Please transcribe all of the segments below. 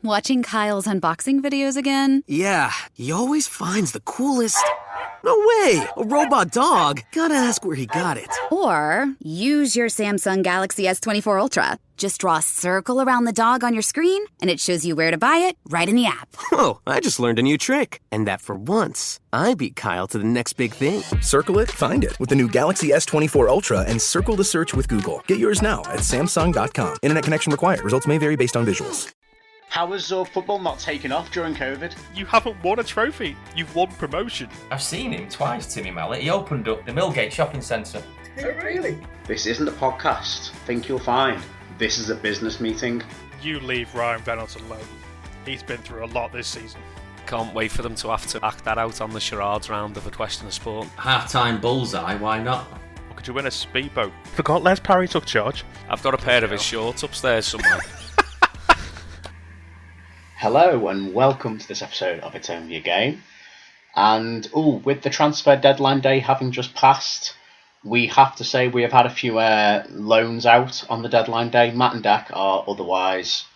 Watching Kyle's unboxing videos again? Yeah, he always finds the coolest... No way! A robot dog? Gotta ask where he got it. Or use your Samsung Galaxy S24 Ultra. Just draw a circle around the dog on your screen, and it shows you where to buy it right in the app. Whoa, I just learned a new trick. And that for once, I beat Kyle to the next big thing. Circle it, find it with the new Galaxy S24 Ultra and circle the search with Google. Get yours now at Samsung.com. Internet connection required. Results may vary based on visuals. How has football not taken off during COVID? You haven't won a trophy. You've won promotion. I've seen him twice, Timmy Mallet. He opened up the Millgate shopping centre. Oh, really? This isn't a podcast. Think you'll find. This is a business meeting. You leave Ryan Reynolds alone. He's been through a lot this season. Can't wait for them to have to act that out on the charades round of A Question of Sport. Half-time bullseye, why not? Or could you win a speedboat? Forgot Les Parry took charge. I've got a pair of his shorts upstairs somewhere. Hello and welcome to this episode of It's Only a Game. And with the transfer deadline day having just passed, we have to say we have had a few loans out on the deadline day. Matt and Dak are otherwise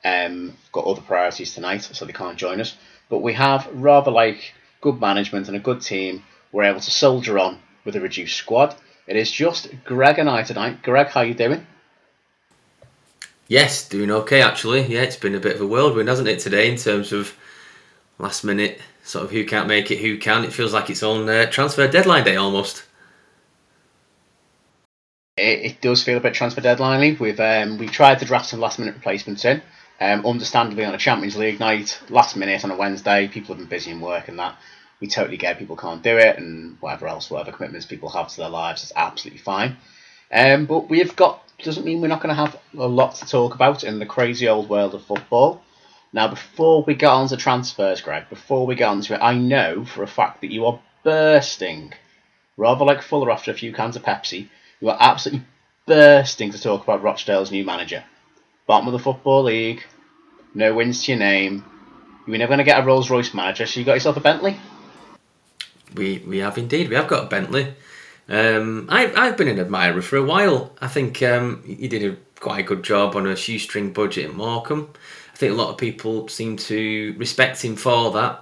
got other priorities tonight, so they can't join us. But we have, rather like good management and a good team, we're able to soldier on with a reduced squad. It is just Greg and I tonight. Greg, how you doing? Yes, doing okay actually. Yeah, it's been a bit of a whirlwind, hasn't it, today, in terms of last minute, sort of who can't make it, who can. It feels like its own transfer deadline day almost. It does feel a bit transfer deadline-y. We've tried to draft some last minute replacements in. Understandably, on a Champions League night, last minute on a Wednesday, people have been busy in work and that. We totally get people can't do it and whatever commitments people have to their lives is absolutely fine. But doesn't mean we're not going to have a lot to talk about in the crazy old world of football. Now, before we get on to transfers, Greg, before we get on to it, I know for a fact that you are bursting, rather like Fuller after a few cans of Pepsi, you are absolutely bursting to talk about Rochdale's new manager. Bottom of the Football League, no wins to your name. You were never going to get a Rolls Royce manager, so you got yourself a Bentley? We have indeed. We have got a Bentley. I've been an admirer for a while. I think he did quite a good job on a shoestring budget at Morecambe. I think a lot of people seem to respect him for that.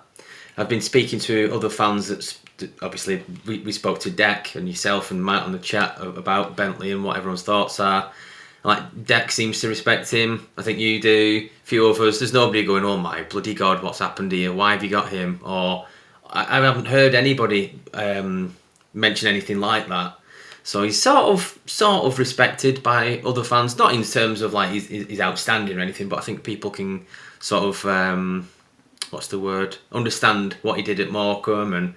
I've been speaking to other fans that obviously we spoke to Dec and yourself and Matt on the chat about Bentley and what everyone's thoughts are. Like, Dec seems to respect him. I think you do. A few of us. There's nobody going, oh my bloody God, what's happened here? Why have you got him? Or I haven't heard anybody mention anything like that. So he's sort of respected by other fans, not in terms of like he's outstanding or anything, but I think people can sort of understand what he did at Morecambe and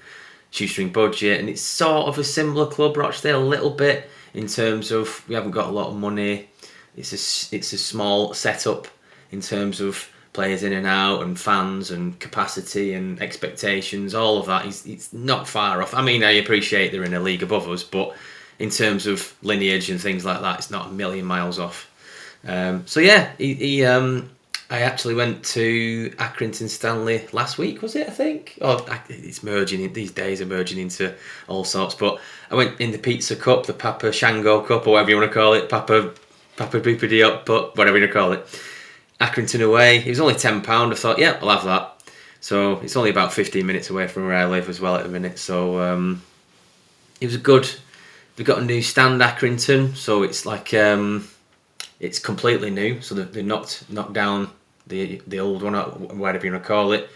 shoestring budget, and it's sort of a similar club, Rochdale, a little bit in terms of we haven't got a lot of money. It's a small setup in terms of players in and out and fans and capacity and expectations, all of that. It's not far off. I mean, I appreciate they're in a league above us, but in terms of lineage and things like that, it's not a million miles off. So yeah, I actually went to Accrington Stanley last week, was it, I think? Oh, it's merging, these days are merging into all sorts, but I went in the Pizza Cup, the Papa Shango Cup, or whatever you want to call it, Papa Boopity Up, but whatever you want to call it. Accrington away, it was only £10. I thought, yeah, I'll have that. So it's only about 15 minutes away from where I live as well at the minute. So it was good. They've got a new stand, Accrington, so it's like it's completely new. So they knocked down the old one, whatever you want to call it.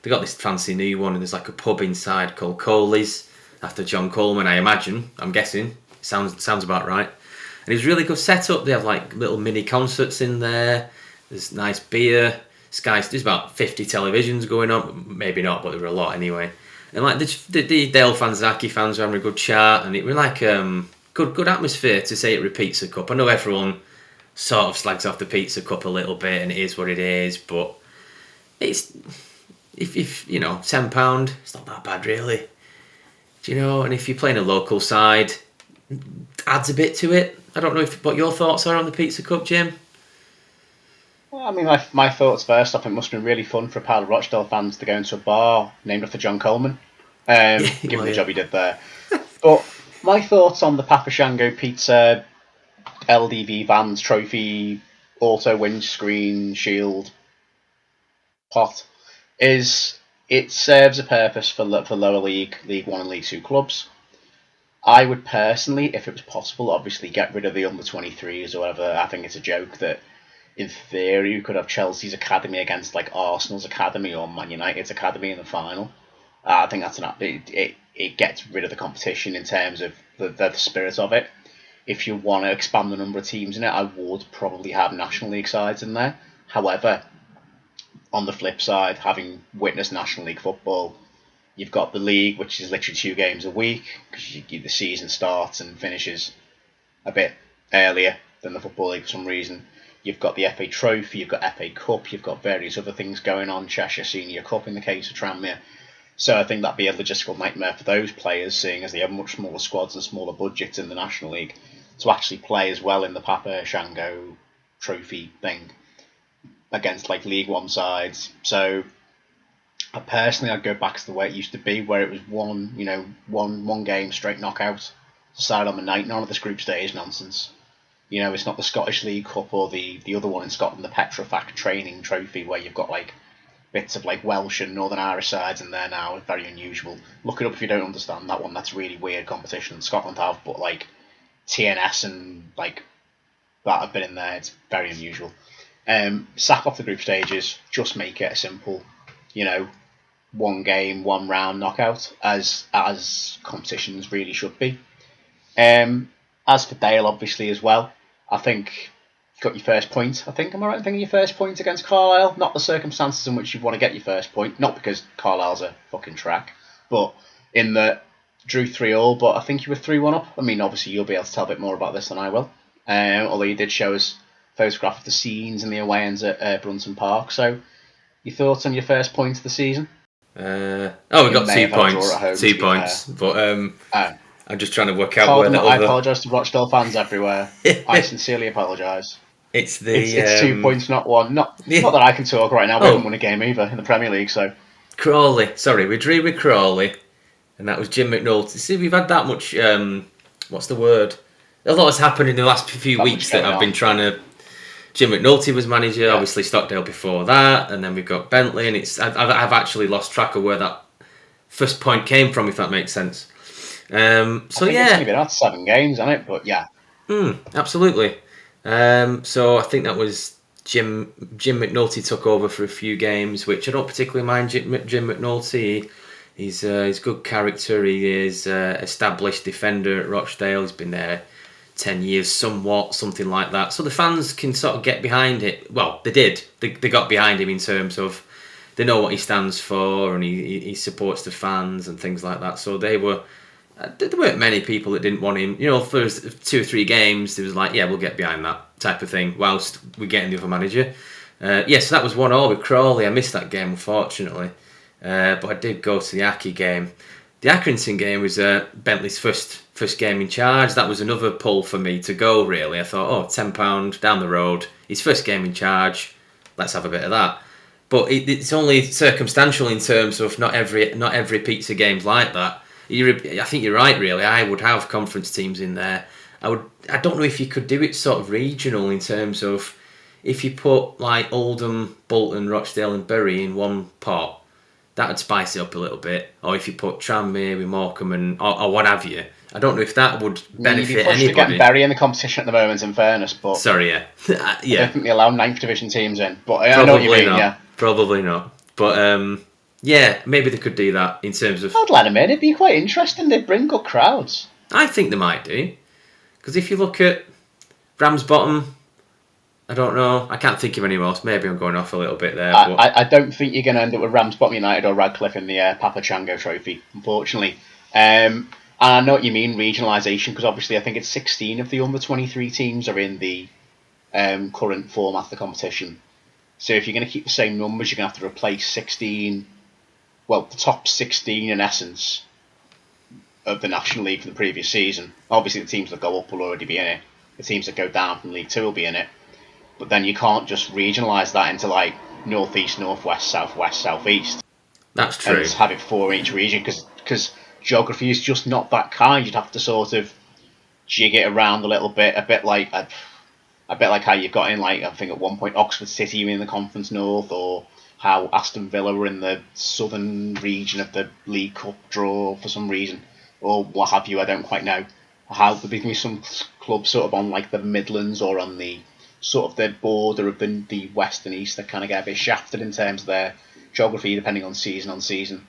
They got this fancy new one, and there's like a pub inside called Coley's after John Coleman, I imagine. I'm guessing. Sounds about right. And it was really good setup. They have like little mini concerts in there. There's nice beer. There's about 50 televisions going on. Maybe not, but there were a lot anyway. And like the Dale fans, Aki fans were having a good chat, and it was like good atmosphere to say it with Pizza Cup. I know everyone sort of slags off the Pizza Cup a little bit, and it is what it is, but it's if you know, £10, it's not that bad really. Do you know? And if you're playing a local side, it adds a bit to it. I don't know what your thoughts are on the Pizza Cup, Jim. Well, I mean, my thoughts first off, it must have been really fun for a pile of Rochdale fans to go into a bar named after John Coleman, given the job he did there. But my thoughts on the Papa Shango Pizza LDV Vans Trophy Auto Windscreen Shield pot is it serves a purpose for lower league, League One and League Two clubs. I would personally, if it was possible, obviously get rid of the under-23s or whatever. I think it's a joke that, in theory, you could have Chelsea's academy against like Arsenal's academy or Man United's academy in the final. I think that's it gets rid of the competition in terms of the spirit of it. If you want to expand the number of teams in it, I would probably have National League sides in there. However, on the flip side, having witnessed National League football, you've got the league, which is literally 2 games a week, because the season starts and finishes a bit earlier than the Football League for some reason. You've got the FA Trophy, you've got FA Cup, you've got various other things going on, Cheshire Senior Cup in the case of Tranmere. So I think that'd be a logistical nightmare for those players, seeing as they have much smaller squads and smaller budgets in the National League, to actually play as well in the Papa Shango Trophy thing against like League One sides. So I'd go back to the way it used to be, where it was one game straight knockout, decided on the night. None of this group stage nonsense. It's not the Scottish League Cup or the other one in Scotland, the Petrofac Training Trophy, where you've got like bits of like Welsh and Northern Irish sides in there now. It's very unusual. Look it up if you don't understand that one. That's really weird competition Scotland have, but like TNS and like that have been in there. It's very unusual. Sack off the group stages. Just make it a simple, one game, one round knockout, as competitions really should be. As for Dale, obviously as well, I think you got your first point. Am I right in thinking your first point against Carlisle? Not the circumstances in which you want to get your first point, not because Carlisle's a fucking track, but in the drew 3-3, but I think you were 3-1 up. I mean, obviously you'll be able to tell a bit more about this than I will. Although you did show us a photograph of the scenes and the away ends at Brunton Park. So, your thoughts on your first point of the season? We got 2 points. 2 points. But I'm just trying to work out where I apologise to Rochdale fans everywhere. I sincerely apologise. It's 2 points, not one. Not that I can talk right now. We haven't won a game either in the Premier League, so. Crawley. Sorry, we drew with Crawley, and that was Jim McNulty. See, we've had that much. What's the word? A lot has happened in the last few weeks that I've been trying to. Jim McNulty was manager, obviously Stockdale before that, and then we've got Bentley, and I've actually lost track of where that first point came from, if that makes sense. It's only been out 7 games, hasn't it? But yeah. Absolutely. So I think that was Jim McNulty took over for a few games, which I don't particularly mind. Jim McNulty, he's good character. He is established defender at Rochdale. He's been there 10 years, something like that. So the fans can sort of get behind it. Well, they did. They got behind him in terms of they know what he stands for, and he supports the fans and things like that. So there weren't many people that didn't want him. For 2 or 3 games, there was like, yeah, we'll get behind that type of thing, whilst we're getting the other manager. So that was 1-1 with Crawley. I missed that game, unfortunately. But I did go to the Aki game. The Accrington game was Bentley's first game in charge. That was another pull for me to go, really. I thought, £10 down the road, his first game in charge, let's have a bit of that. But it's only circumstantial in terms of not every pizza game's like that. I think you're right, really. I would have conference teams in there. I don't know if you could do it sort of regional in terms of if you put like Oldham, Bolton, Rochdale and Bury in one pot, that would spice it up a little bit. Or if you put Tranmere with Morecambe or what have you. I don't know if that would benefit anybody. Getting Bury in the competition at the moment, in fairness, but sorry, yeah. I don't think they allow 9th division teams in, but I know what you mean, yeah. Probably not. But maybe they could do that in terms of. I'd let them in. It'd be quite interesting. They'd bring good crowds. I think they might do, because if you look at Ramsbottom, I don't know. I can't think of any else. Maybe I'm going off a little bit there. I don't think you're going to end up with Ramsbottom United or Radcliffe in the Papa Chango Trophy, unfortunately. And I know what you mean, regionalisation, because obviously I think it's 16 of the under-23 teams are in the current format of the competition. So if you're going to keep the same numbers, you're going to have to replace 16, the top 16 in essence of the National League for the previous season. Obviously the teams that go up will already be in it. The teams that go down from League 2 will be in it. But then you can't just regionalise that into like North East, North West, South West, South East. That's true. And just have it 4 in each region, because geography is just not that kind. You'd have to sort of jig it around a little bit, a bit like a bit like how you've got in, like, I think at one point Oxford City were in the Conference North, or how Aston Villa were in the southern region of the League Cup draw for some reason, or what have you. I don't quite know. How there be some clubs sort of on like the Midlands or on the sort of the border of the west and east that kind of get a bit shafted in terms of their geography, depending on season.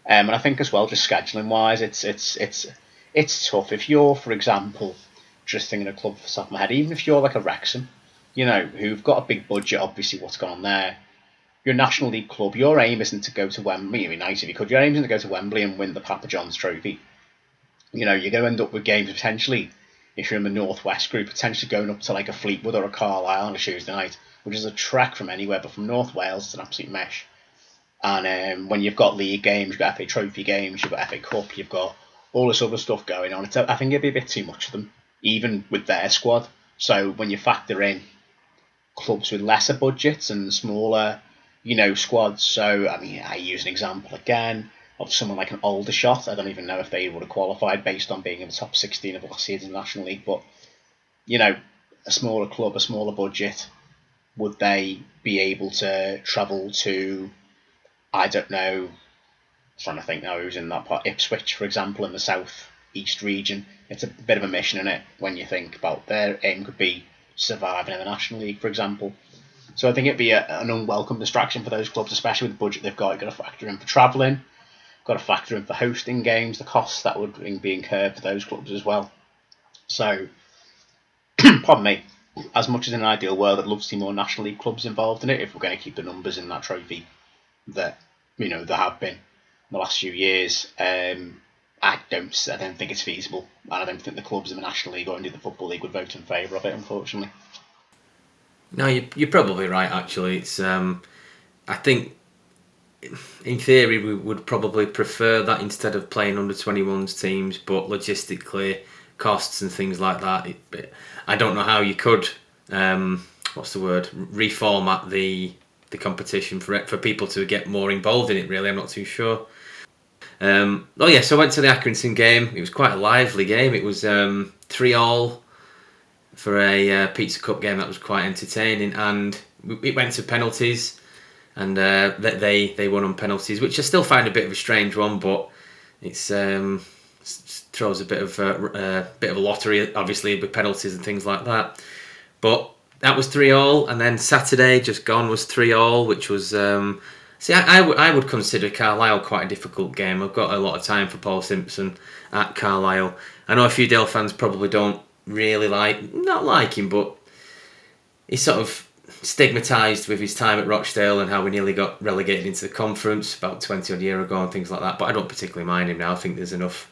And I think as well, just scheduling wise, it's tough. If you're, for example, just thinking of a club off the top of my head, even if you're like a Wrexham, you know, who've got a big budget, obviously what's gone on there. You're a National League club, your aim isn't to go to Wembley. It'd be nice if you could. Your aim isn't to go to Wembley and win the Papa John's trophy. You know, you're going to end up with games potentially, if you're in the North West group, potentially going up to like a Fleetwood or a Carlisle on a Tuesday night, which is a trek from anywhere, but from North Wales, it's an absolute mesh. And when you've got league games, you've got FA Trophy games, you've got FA Cup, you've got all this other stuff going on. I think it'd be a bit too much for them, even with their squad. So when you factor in clubs with lesser budgets and smaller, you know, squads. So, I mean, I use an example again of someone like an Aldershot. I don't even know if they would have qualified based on being in the top 16 of last season's National League. But, you know, a smaller club, a smaller budget, would they be able to travel to, I don't know, I'm trying to think now who's in that part, Ipswich, for example, in the south east region. It's a bit of a mission, isn't it, when you think about their aim could be surviving in the National League, for example. So I think it'd be an unwelcome distraction for those clubs, especially with the budget they've got. You've got to factor in for travelling, got to factor in for hosting games, the costs that would be incurred for those clubs as well. So, pardon me, as much as in an ideal world, I'd love to see more National League clubs involved in it if we're going to keep the numbers in that trophy that, you know, there have been in the last few years. I don't think it's feasible, and I don't think the clubs in the National League or indeed the Football League would vote in favour of it, unfortunately. No, you're probably right. Actually, it's I think in theory we would probably prefer that instead of playing under 21s teams, but logistically, costs and things like that, I don't know how you could reformat the competition for people to get more involved in it. Really, I'm not too sure. So I went to the Accrington game. It was quite a lively game. It was 3-3 for a Pizza Cup game that was quite entertaining, and it went to penalties, and they won on penalties, which I still find a bit of a strange one, but it's throws a bit of a lottery, obviously, with penalties and things like that. But that was 3-3, and then Saturday just gone was 3-3, which was I would consider Carlisle quite a difficult game. I've got a lot of time for Paul Simpson at Carlisle. I know a few Dale fans probably don't really not like him, but he's sort of stigmatised with his time at Rochdale and how we nearly got relegated into the conference about 20 odd years ago and things like that. But I don't particularly mind him now. I think there's enough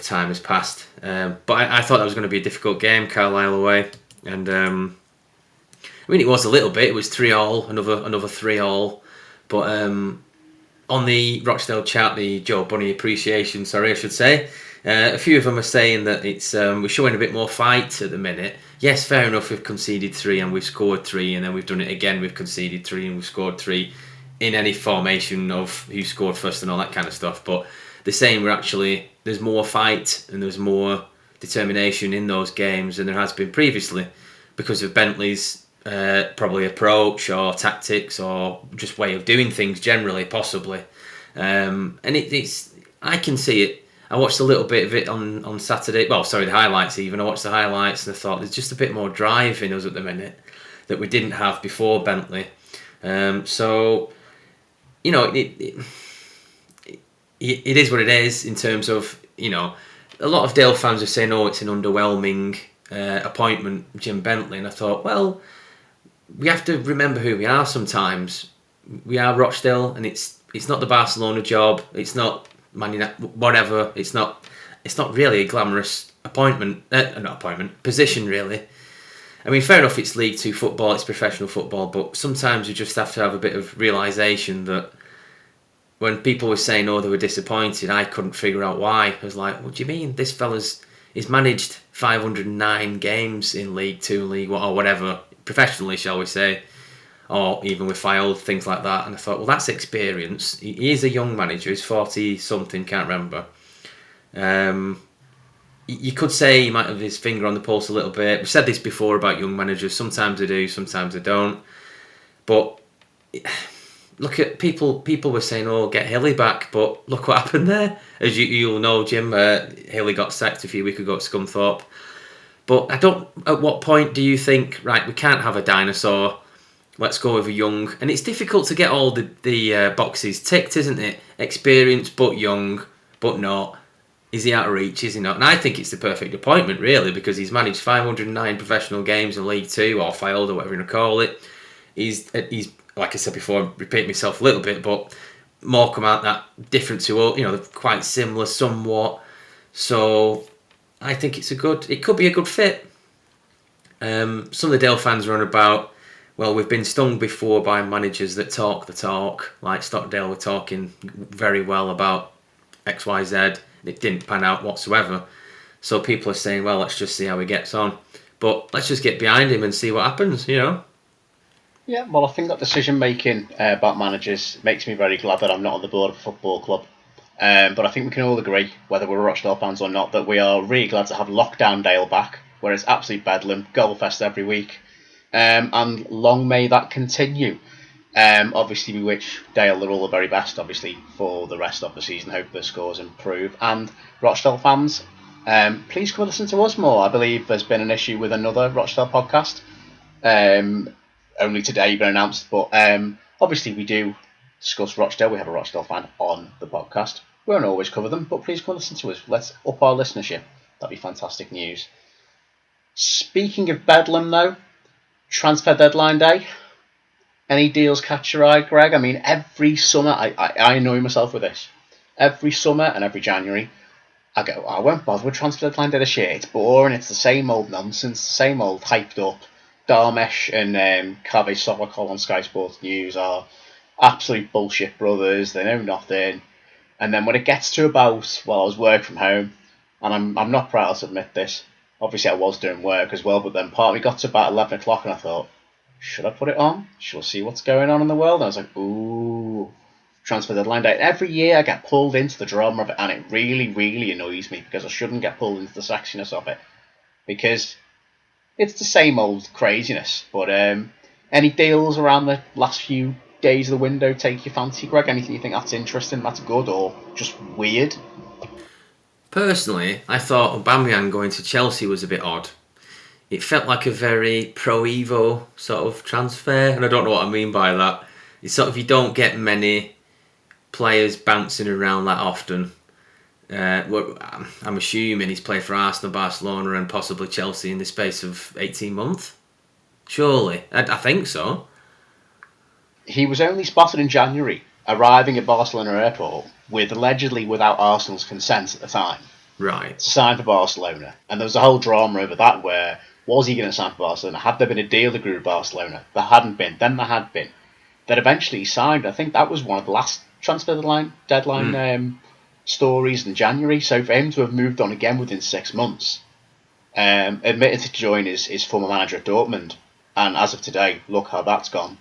time has passed. But I thought that was going to be a difficult game, Carlisle away, and I mean it was a little bit. It was 3-3, another 3-3. But on the Rochdale chat, the Joe Bunny appreciation, I should say, a few of them are saying that it's we're showing a bit more fight at the minute. Yes, fair enough, we've conceded 3 and we've scored 3, and then we've done it again, we've conceded 3 and we've scored 3 in any formation of who scored first and all that kind of stuff. But they're saying there's more fight and there's more determination in those games than there has been previously because of Bentley's probably approach or tactics or just way of doing things generally, possibly. And it's I can see it. I watched a little bit of it on Saturday. Well, sorry, the highlights even. I watched the highlights and I thought there's just a bit more drive in us at the minute that we didn't have before Bentley. So, you know, it is what it is in terms of, you know, a lot of Dale fans are saying, oh, it's an underwhelming appointment, Jim Bentley. And I thought, well, we have to remember who we are sometimes. We are Rochdale, and it's not the Barcelona job. It's not Man United, whatever. It's not really a glamorous position, really. I mean, fair enough, it's League 2 football, it's professional football, but sometimes you just have to have a bit of realisation that when people were saying, oh, they were disappointed, I couldn't figure out why. I was like, what do you mean? This fella's managed 509 games in League 2, League 1, or whatever, professionally, shall we say, or even with Fylde, things like that. And I thought, well, that's experience. He is a young manager, he's 40-something, can't remember. you could say he might have his finger on the pulse a little bit. We've said this before about young managers. Sometimes they do, sometimes they don't. But look at people. People were saying, "Oh, get Hilly back," but look what happened there. As you'll know, Jim, Hilly got sacked a few weeks ago at Scunthorpe. But I don't. At what point do you think, right, we can't have a dinosaur? Let's go with a young. And it's difficult to get all the boxes ticked, isn't it? Experienced but young, but not. Is he out of reach? Is he not? And I think it's the perfect appointment, really, because he's managed 509 professional games in League Two, or failed, or whatever you want to call it. He's like I said before, I repeat myself a little bit, but Morecambe aren't that different to, they're quite similar somewhat. So I think it could be a good fit. Some of the Dale fans are on about, well, we've been stung before by managers that talk the talk, like Stockdale were talking very well about XYZ. It didn't pan out whatsoever. So people are saying, well, let's just see how he gets on. But let's just get behind him and see what happens, Yeah, well, I think that decision-making about managers makes me very glad that I'm not on the board of a football club. But I think we can all agree, whether we're Rochdale fans or not, that we are really glad to have Lockdown Dale back, where it's absolute bedlam, goalfest every week. And long may that continue. Obviously, we wish Dale all the very best, obviously, for the rest of the season. Hope the scores improve. And Rochdale fans, please come and listen to us more. I believe there's been an issue with another Rochdale podcast. Only today been announced, but obviously we do discuss Rochdale. We have a Rochdale fan on the podcast. We won't always cover them, but please come and listen to us. Let's up our listenership. That'd be fantastic news. Speaking of bedlam, though, transfer deadline day. Any deals catch your eye, Greg? I mean, every summer, I annoy myself with this. Every summer and every January, I go, I won't bother with transfer deadline day this year. It's boring. It's the same old nonsense, the same old hyped up. Darmesh and Cave Sokol on Sky Sports News are absolute bullshit brothers. They know nothing. And then when it gets to about, I was working from home, and I'm not proud to admit this. Obviously, I was doing work as well, but then part of me got to about 11 o'clock, and I thought, should I put it on? Should I see what's going on in the world? And I was like, ooh, transfer deadline day. Every year I get pulled into the drama of it, and it really, really annoys me, because I shouldn't get pulled into the sexiness of it. Because it's the same old craziness. But any deals around the last few days of the window take your fancy, Greg? Anything you think that's interesting, that's good, or just weird? Personally, I thought Aubameyang going to Chelsea was a bit odd. It felt like a very pro-Evo sort of transfer, and I don't know what I mean by that. It's sort of, you don't get many players bouncing around that often. I'm assuming he's played for Arsenal, Barcelona and possibly Chelsea in the space of 18 months. Surely. I think so. He was only spotted in January, arriving at Barcelona airport with allegedly without Arsenal's consent at the time. Right. To sign for Barcelona. And there was a whole drama over that where, was he going to sign for Barcelona? Had there been a deal agreed with Barcelona? There hadn't been. Then there had been. Then eventually he signed. I think that was one of the last transfer deadline stories in January. So for him to have moved on again within 6 months, admitted to join his former manager at Dortmund, and as of today, look how that's gone.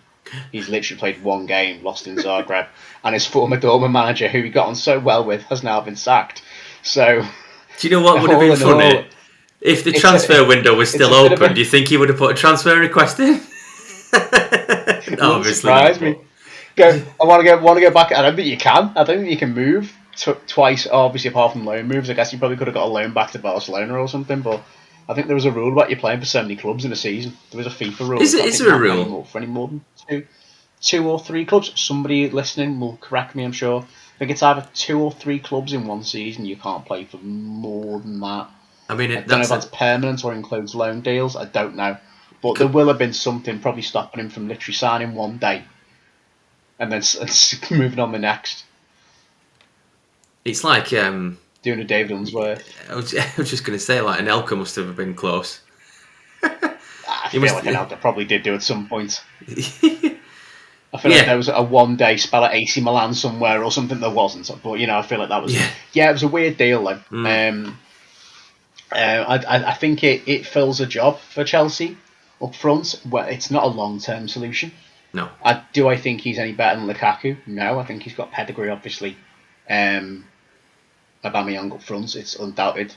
He's literally played one game, lost in Zagreb, and his former Dortmund manager, who he got on so well with, has now been sacked. So, do you know what would have been funny? If the transfer window was still open, do you think he would have put a transfer request in? Obviously, surprise me. I want to go back. I don't think you can. I don't think you can move twice. Obviously, apart from loan moves, I guess you probably could have got a loan back to Barcelona or something. But I think there was a rule about you playing for so many clubs in a season. There was a FIFA rule. Is there a rule for any more than two or three clubs? Somebody listening will correct me, I'm sure. I think it's either 2 or 3 clubs in one season. You can't play for more than that. I mean, I don't know if that's permanent or includes loan deals. I don't know. But there will have been something probably stopping him from literally signing one day and then moving on the next. It's like doing a David Unsworth. I was just going to say, like, Anelka must have been close. I feel like Anelka probably did do at some point. I feel like there was a one-day spell at AC Milan somewhere or something. There wasn't, but I feel like that was. Yeah, it was a weird deal though. I think it fills a job for Chelsea up front. Well, it's not a long-term solution. No. Do I think he's any better than Lukaku? No, I think he's got pedigree, obviously. Aubameyang up front, it's undoubted.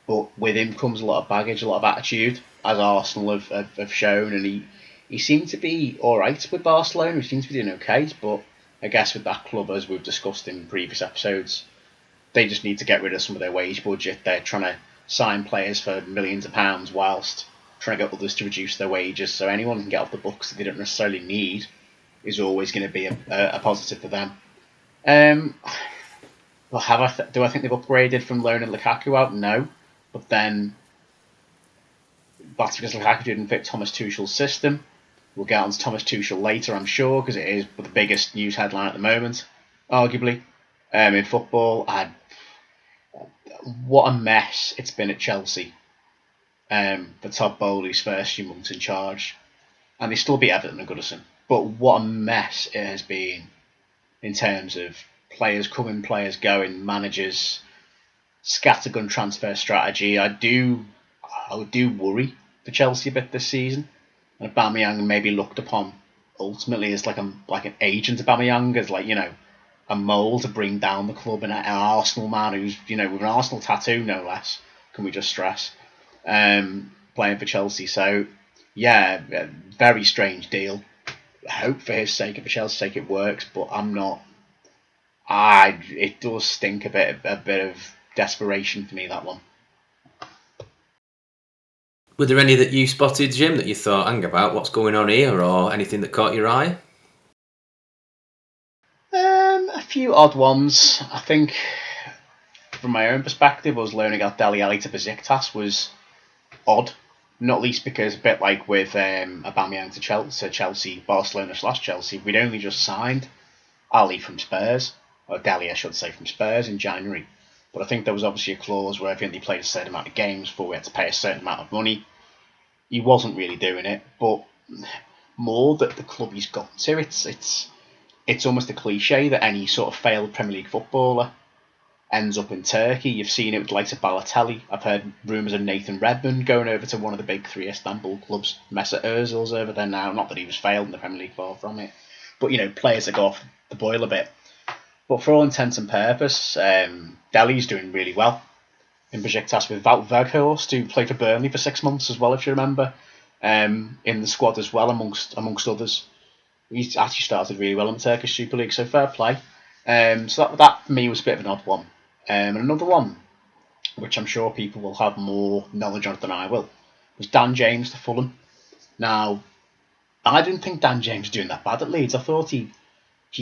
but with him comes a lot of baggage, a lot of attitude, as Arsenal have shown, and he seemed to be alright with Barcelona, he seems to be doing okay, but I guess with that club, as we've discussed in previous episodes, they just need to get rid of some of their wage budget. They're trying to sign players for millions of pounds whilst trying to get others to reduce their wages, so anyone can get off the books that they don't necessarily need is always going to be a positive for them. Well, do I think they've upgraded from loaning Lukaku out? No. But then that's because Lukaku didn't fit Thomas Tuchel's system. We'll get on to Thomas Tuchel later, I'm sure, because it is the biggest news headline at the moment, arguably, in football. What a mess it's been at Chelsea for Todd Bowley's first few months in charge. And they still beat Everton and Goodison. But what a mess it has been in terms of players coming, players going, managers, scattergun transfer strategy. I do worry for Chelsea a bit this season. And Aubameyang maybe looked upon ultimately as like an agent. Aubameyang as a mole to bring down the club, and an Arsenal man who's with an Arsenal tattoo no less. Can we just stress? Playing for Chelsea. So yeah, very strange deal. I hope for his sake and for Chelsea's sake it works, but I'm not. It does stink a bit of desperation for me, that one. Were there any that you spotted, Jim, that you thought, hang about, what's going on here, or anything that caught your eye? A few odd ones. I think, from my own perspective, us loaning out Dele Alli to Besiktas was odd. Not least because, a bit like with Aubameyang to Chelsea, Barcelona/Chelsea, we'd only just signed Ali from Spurs, or Dele, I should say, from Spurs in January. But I think there was obviously a clause where if he only played a certain amount of games before we had to pay a certain amount of money. He wasn't really doing it, but more that the club he's got to, it's almost a cliche that any sort of failed Premier League footballer ends up in Turkey. You've seen it with the likes of Balotelli. I've heard rumours of Nathan Redmond going over to one of the big three Istanbul clubs. Mesut Ozil's over there now. Not that he was failed in the Premier League, far from it. But, players that go off the boil a bit. But for all intents and purposes, Dele's doing really well in Besiktas with Wout Weghorst, who played for Burnley for 6 months as well, if you remember, in the squad as well, amongst others. He's actually started really well in the Turkish Super League, so fair play. So that for me was a bit of an odd one. And another one, which I'm sure people will have more knowledge on than I will, was Dan James to Fulham. Now, I didn't think Dan James was doing that bad at Leeds. I thought he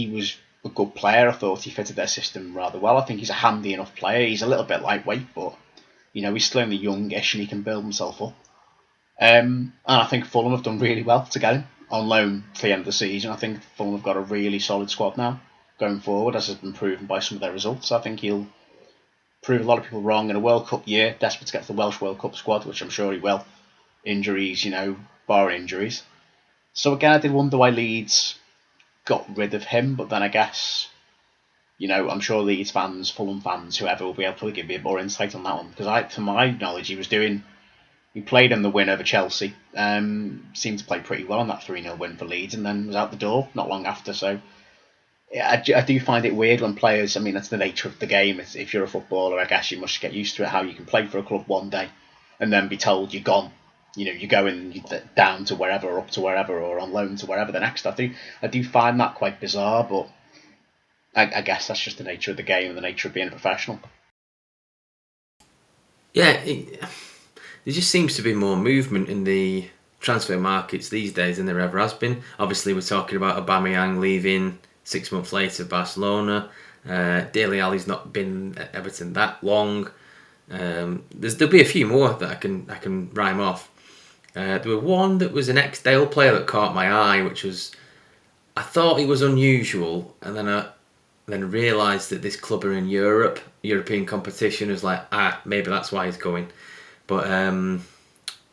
was a good player. I thought he fitted their system rather well. I think he's a handy enough player. He's a little bit lightweight, but he's still only youngish and he can build himself up. And I think Fulham have done really well to get him on loan to the end of the season. I think Fulham have got a really solid squad now going forward, as has been proven by some of their results. I think he'll prove a lot of people wrong in a World Cup year, desperate to get to the Welsh World Cup squad, which I'm sure he will. Injuries, barring injuries. So again, I did wonder why Leeds got rid of him, but then I guess, I'm sure Leeds fans, Fulham fans, whoever will be able to give me a more insight on that one. Because to my knowledge, he played in the win over Chelsea, seemed to play pretty well on that 3-0 win for Leeds, and then was out the door not long after. So I do find it weird when players, that's the nature of the game. If you're a footballer, I guess you must get used to it, how you can play for a club one day and then be told you're gone. You're going down to wherever, or up to wherever, or on loan to wherever the next. I do find that quite bizarre, but I guess that's just the nature of the game and the nature of being a professional. Yeah, there just seems to be more movement in the transfer markets these days than there ever has been. Obviously, we're talking about Aubameyang leaving 6 months later Barcelona. Dele Alli's not been at Everton that long. There'll be a few more that I can rhyme off. There were one that was an ex-Dale player that caught my eye, which was, I thought it was unusual, and then I realised that this club are in European competition. Was like, maybe that's why he's going. But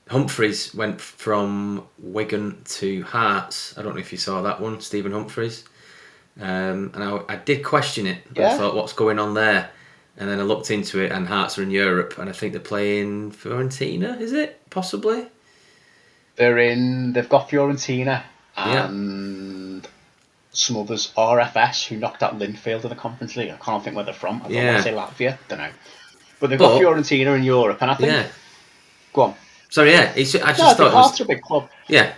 Humphreys went from Wigan to Hearts. I don't know if you saw that one, Stephen Humphreys. And I did question it, but I thought, what's going on there? And then I looked into it, and Hearts are in Europe, and I think they're playing Fiorentina, is it? Possibly? They've got Fiorentina and some others, RFS, who knocked out Linfield in the Conference League. I can't think where they're from. I don't want to say Latvia, don't know. But they've got Fiorentina in Europe, and I think... Yeah. Go on. Sorry, yeah. I just thought Hearts are a big club. Yeah.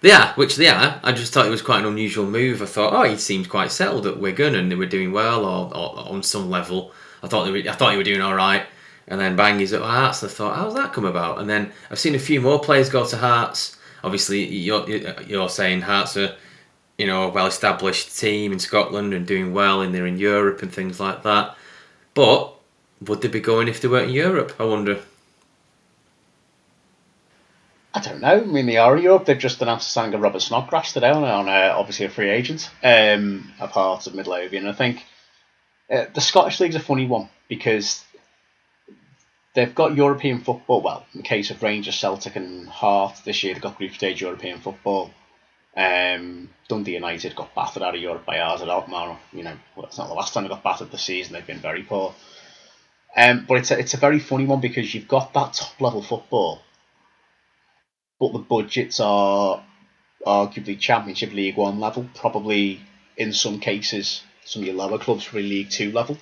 They are, which they are. I just thought it was quite an unusual move. I thought, he seemed quite settled at Wigan and they were doing well, or on some level. I thought they were doing all right. And then bang, he's at Hearts. And I thought, how's that come about? And then I've seen a few more players go to Hearts. Obviously, you're saying Hearts are, a well-established team in Scotland and doing well, and they're in Europe and things like that. But would they be going if they weren't in Europe? I wonder. I don't know. I mean, they are in Europe. They've just announced the signing of Robert Snodgrass today on obviously a free agent, a part of Midlothian. I think the Scottish League's a funny one because they've got European football. Well, in the case of Rangers, Celtic and Hearts this year, they've got group stage European football. Dundee United got battered out of Europe by ours at Alkmaar. It's not the last time they got battered this season. They've been very poor. But it's a very funny one because you've got that top level football, but the budgets are arguably Championship League 1 level, probably in some cases some of your lower clubs for League 2 level.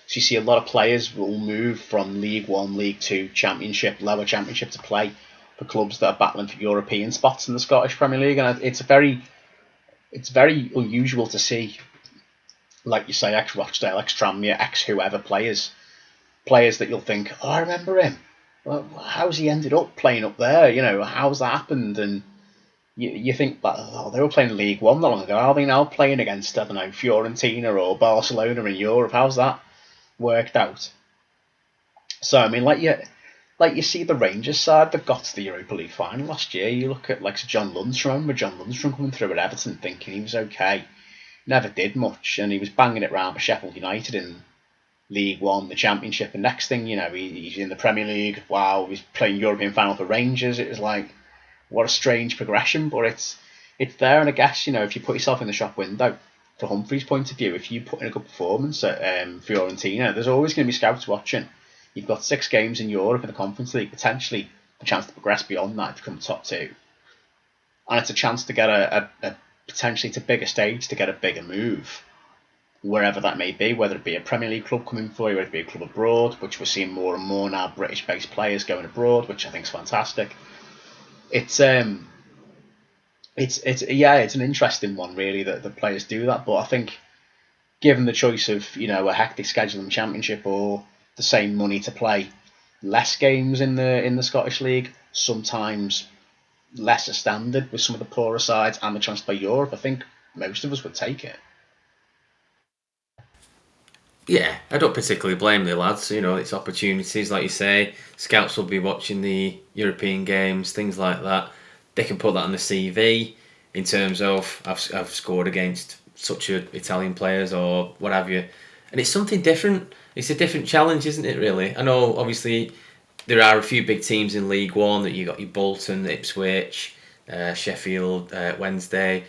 So you see a lot of players will move from League 1, League 2, Championship, lower Championship to play for clubs that are battling for European spots in the Scottish Premier League, and it's very unusual to see, like you say, ex-Rochdale, ex-Tranmere, ex-whoever players that you'll think, I remember him. Well, how's he ended up playing up there? How's that happened? And you think, they were playing League 1 not long ago. Are they now playing against, I don't know, Fiorentina or Barcelona in Europe? How's that worked out? So, I mean, like you see the Rangers side that got to the Europa League final last year. You look at like John Lundstrom. Remember John Lundstrom coming through at Everton thinking he was okay. Never did much, and he was banging it round for Sheffield United in League 1, the Championship, and next thing he's in the Premier League. Wow, he's playing European final for Rangers. It was like, what a strange progression, but it's there. And I guess if you put yourself in the shop window, from Humphrey's point of view, if you put in a good performance at Fiorentina, there's always going to be scouts watching. You've got 6 games in Europe in the Conference League, potentially a chance to progress beyond that to become top 2, and it's a chance to get a potentially to bigger stage, to get a bigger move, wherever that may be, whether it be a Premier League club coming for you, whether it be a club abroad, which we're seeing more and more now, British-based players going abroad, which I think is fantastic. It's an interesting one really that the players do that, but I think given the choice of a hectic schedule in the Championship or the same money to play less games in the Scottish League, sometimes lesser standard with some of the poorer sides, and the chance to play Europe, I think most of us would take it. Yeah, I don't particularly blame the lads. It's opportunities, like you say. Scouts will be watching the European games, things like that. They can put that on the CV in terms of I've scored against such Italian players or what have you. And it's something different. It's a different challenge, isn't it, really? I know, obviously, there are a few big teams in League 1 that you got your Bolton, Ipswich, Sheffield, Wednesday.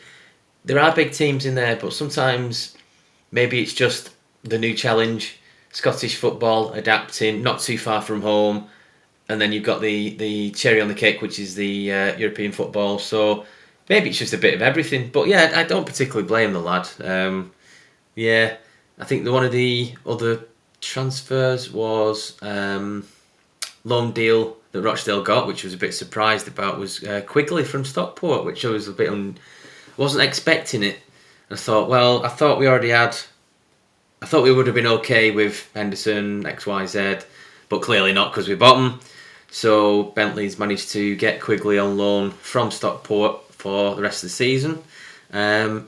There are big teams in there, but sometimes maybe it's just the new challenge, Scottish football, adapting, not too far from home, and then you've got the cherry on the cake, which is the European football. So maybe it's just a bit of everything. But yeah, I don't particularly blame the lad. I think one of the other transfers was loan deal that Rochdale got, which I was a bit surprised about, was Quigley from Stockport, which I was a bit wasn't expecting it. I thought we already had. I thought we would have been okay with Henderson, XYZ, but clearly not because we bottom. So Bentley's managed to get Quigley on loan from Stockport for the rest of the season.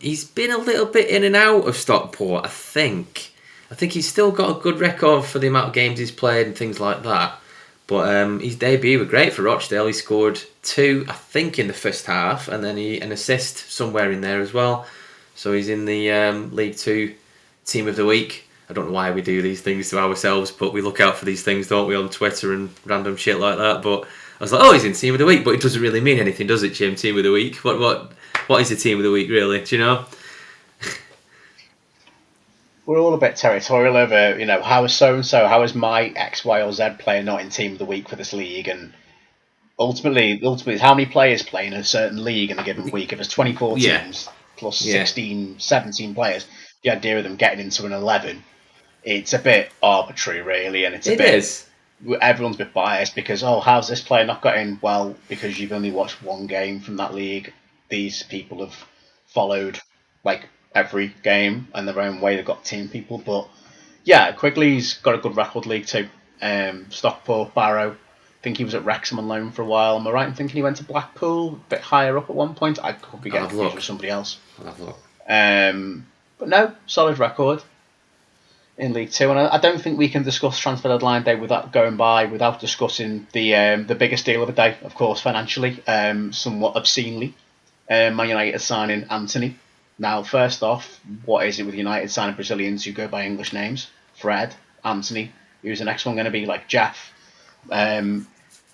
He's been a little bit in and out of Stockport, I think. I think he's still got a good record for the amount of games he's played and things like that. But his debut was great for Rochdale. He scored 2, I think, in the first half, and then an assist somewhere in there as well. So he's in the League 2 Team of the Week. I don't know why we do these things to ourselves, but we look out for these things, don't we, on Twitter and random shit like that. But I was like, he's in Team of the Week, but it doesn't really mean anything, does it, Jim? Team of the Week. What is the Team of the Week, really? Do you know? We're all a bit territorial over, how is so-and-so, how is my X, Y, or Z player not in Team of the Week for this league? And ultimately, it's how many players play in a certain league in a given week. If it's 24 teams plus 16, 17 players, the idea of them getting into an 11 it's a bit arbitrary, really, and It is. Everyone's a bit biased because, how's this player not got in? Well, because you've only watched one game from that league. These people have followed like every game in their own way. They've got team people, but yeah, Quigley's got a good record league too. Stockport, Barrow. I think he was at Wrexham on loan for a while. Am I right in thinking he went to Blackpool, a bit higher up at one point? I could be getting confused with somebody else. I'll have a look. But no, solid record in League Two, and I don't think we can discuss transfer deadline day without discussing the biggest deal of the day, of course, financially, somewhat obscenely. Man United signing Anthony. Now, first off, what is it with United signing Brazilians who go by English names? Fred, Anthony. Who's the next one going to be? Like Jeff. But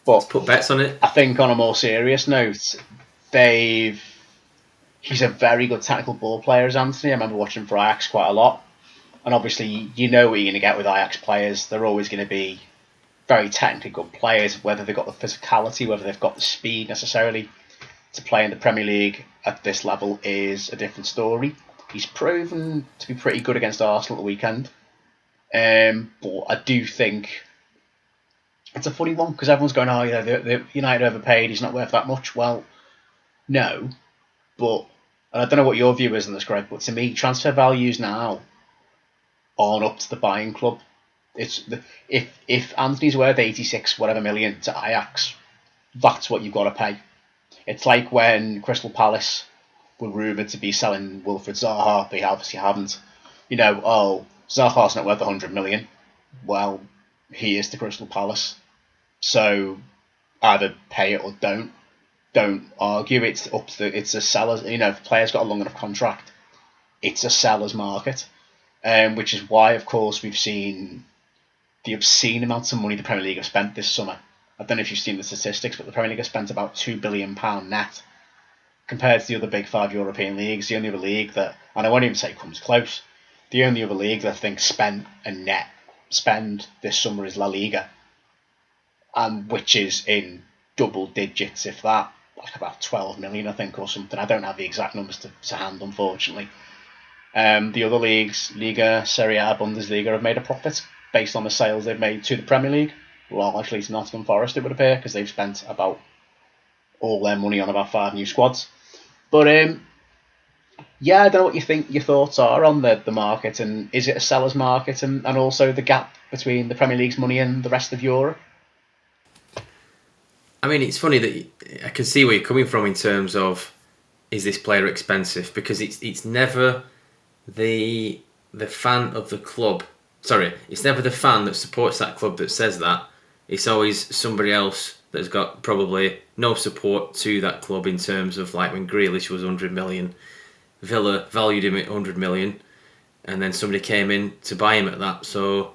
let's put bets on it. I think on a more serious note, he's a very good technical ball player as Anthony. I remember watching him for Ajax quite a lot. And obviously, you know what you're going to get with Ajax players. They're always going to be very technically good players, whether they've got the physicality, whether they've got the speed necessarily to play in the Premier League at this level is a different story. He's proven to be pretty good against Arsenal at the weekend. But I do think it's a funny one because everyone's going, the United overpaid, he's not worth that much. Well, no. But, and I don't know what your view is on this, Greg, but to me, transfer values now aren't up to the buying club. If Anthony's worth 86 whatever million to Ajax, that's what you've got to pay. It's like when Crystal Palace were rumoured to be selling Wilfried Zaha. They obviously haven't. Zaha's not worth 100 million. Well, he is to Crystal Palace. So either pay it or don't. Don't argue. It's a seller's. If the player's got a long enough contract, it's a seller's market. Which is why, of course, we've seen the obscene amounts of money the Premier League have spent this summer. I don't know if you've seen the statistics, but the Premier League has spent about £2 billion net compared to the other big 5 European leagues. The only other league that, and I won't even say comes close, the only other league that I think spent a net spend this summer is La Liga, and which is in double digits, if that, like about 12 million, I think, or something. I don't have the exact numbers to hand, unfortunately. The other leagues, Liga, Serie A, Bundesliga, have made a profit based on the sales they've made to the Premier League. Largely to Nottingham Forest, it would appear, because they've spent about all their money on about 5 new squads. But I don't know what you think your thoughts are on the market, and is it a seller's market, and also the gap between the Premier League's money and the rest of Europe? I mean, it's funny that I can see where you're coming from in terms of, is this player expensive? Because it's never the fan of the club. Sorry, it's never the fan that supports that club that says that. It's always somebody else that's got probably no support to that club in terms of, like, when Grealish was 100 million, Villa valued him at 100 million, and then somebody came in to buy him at that. So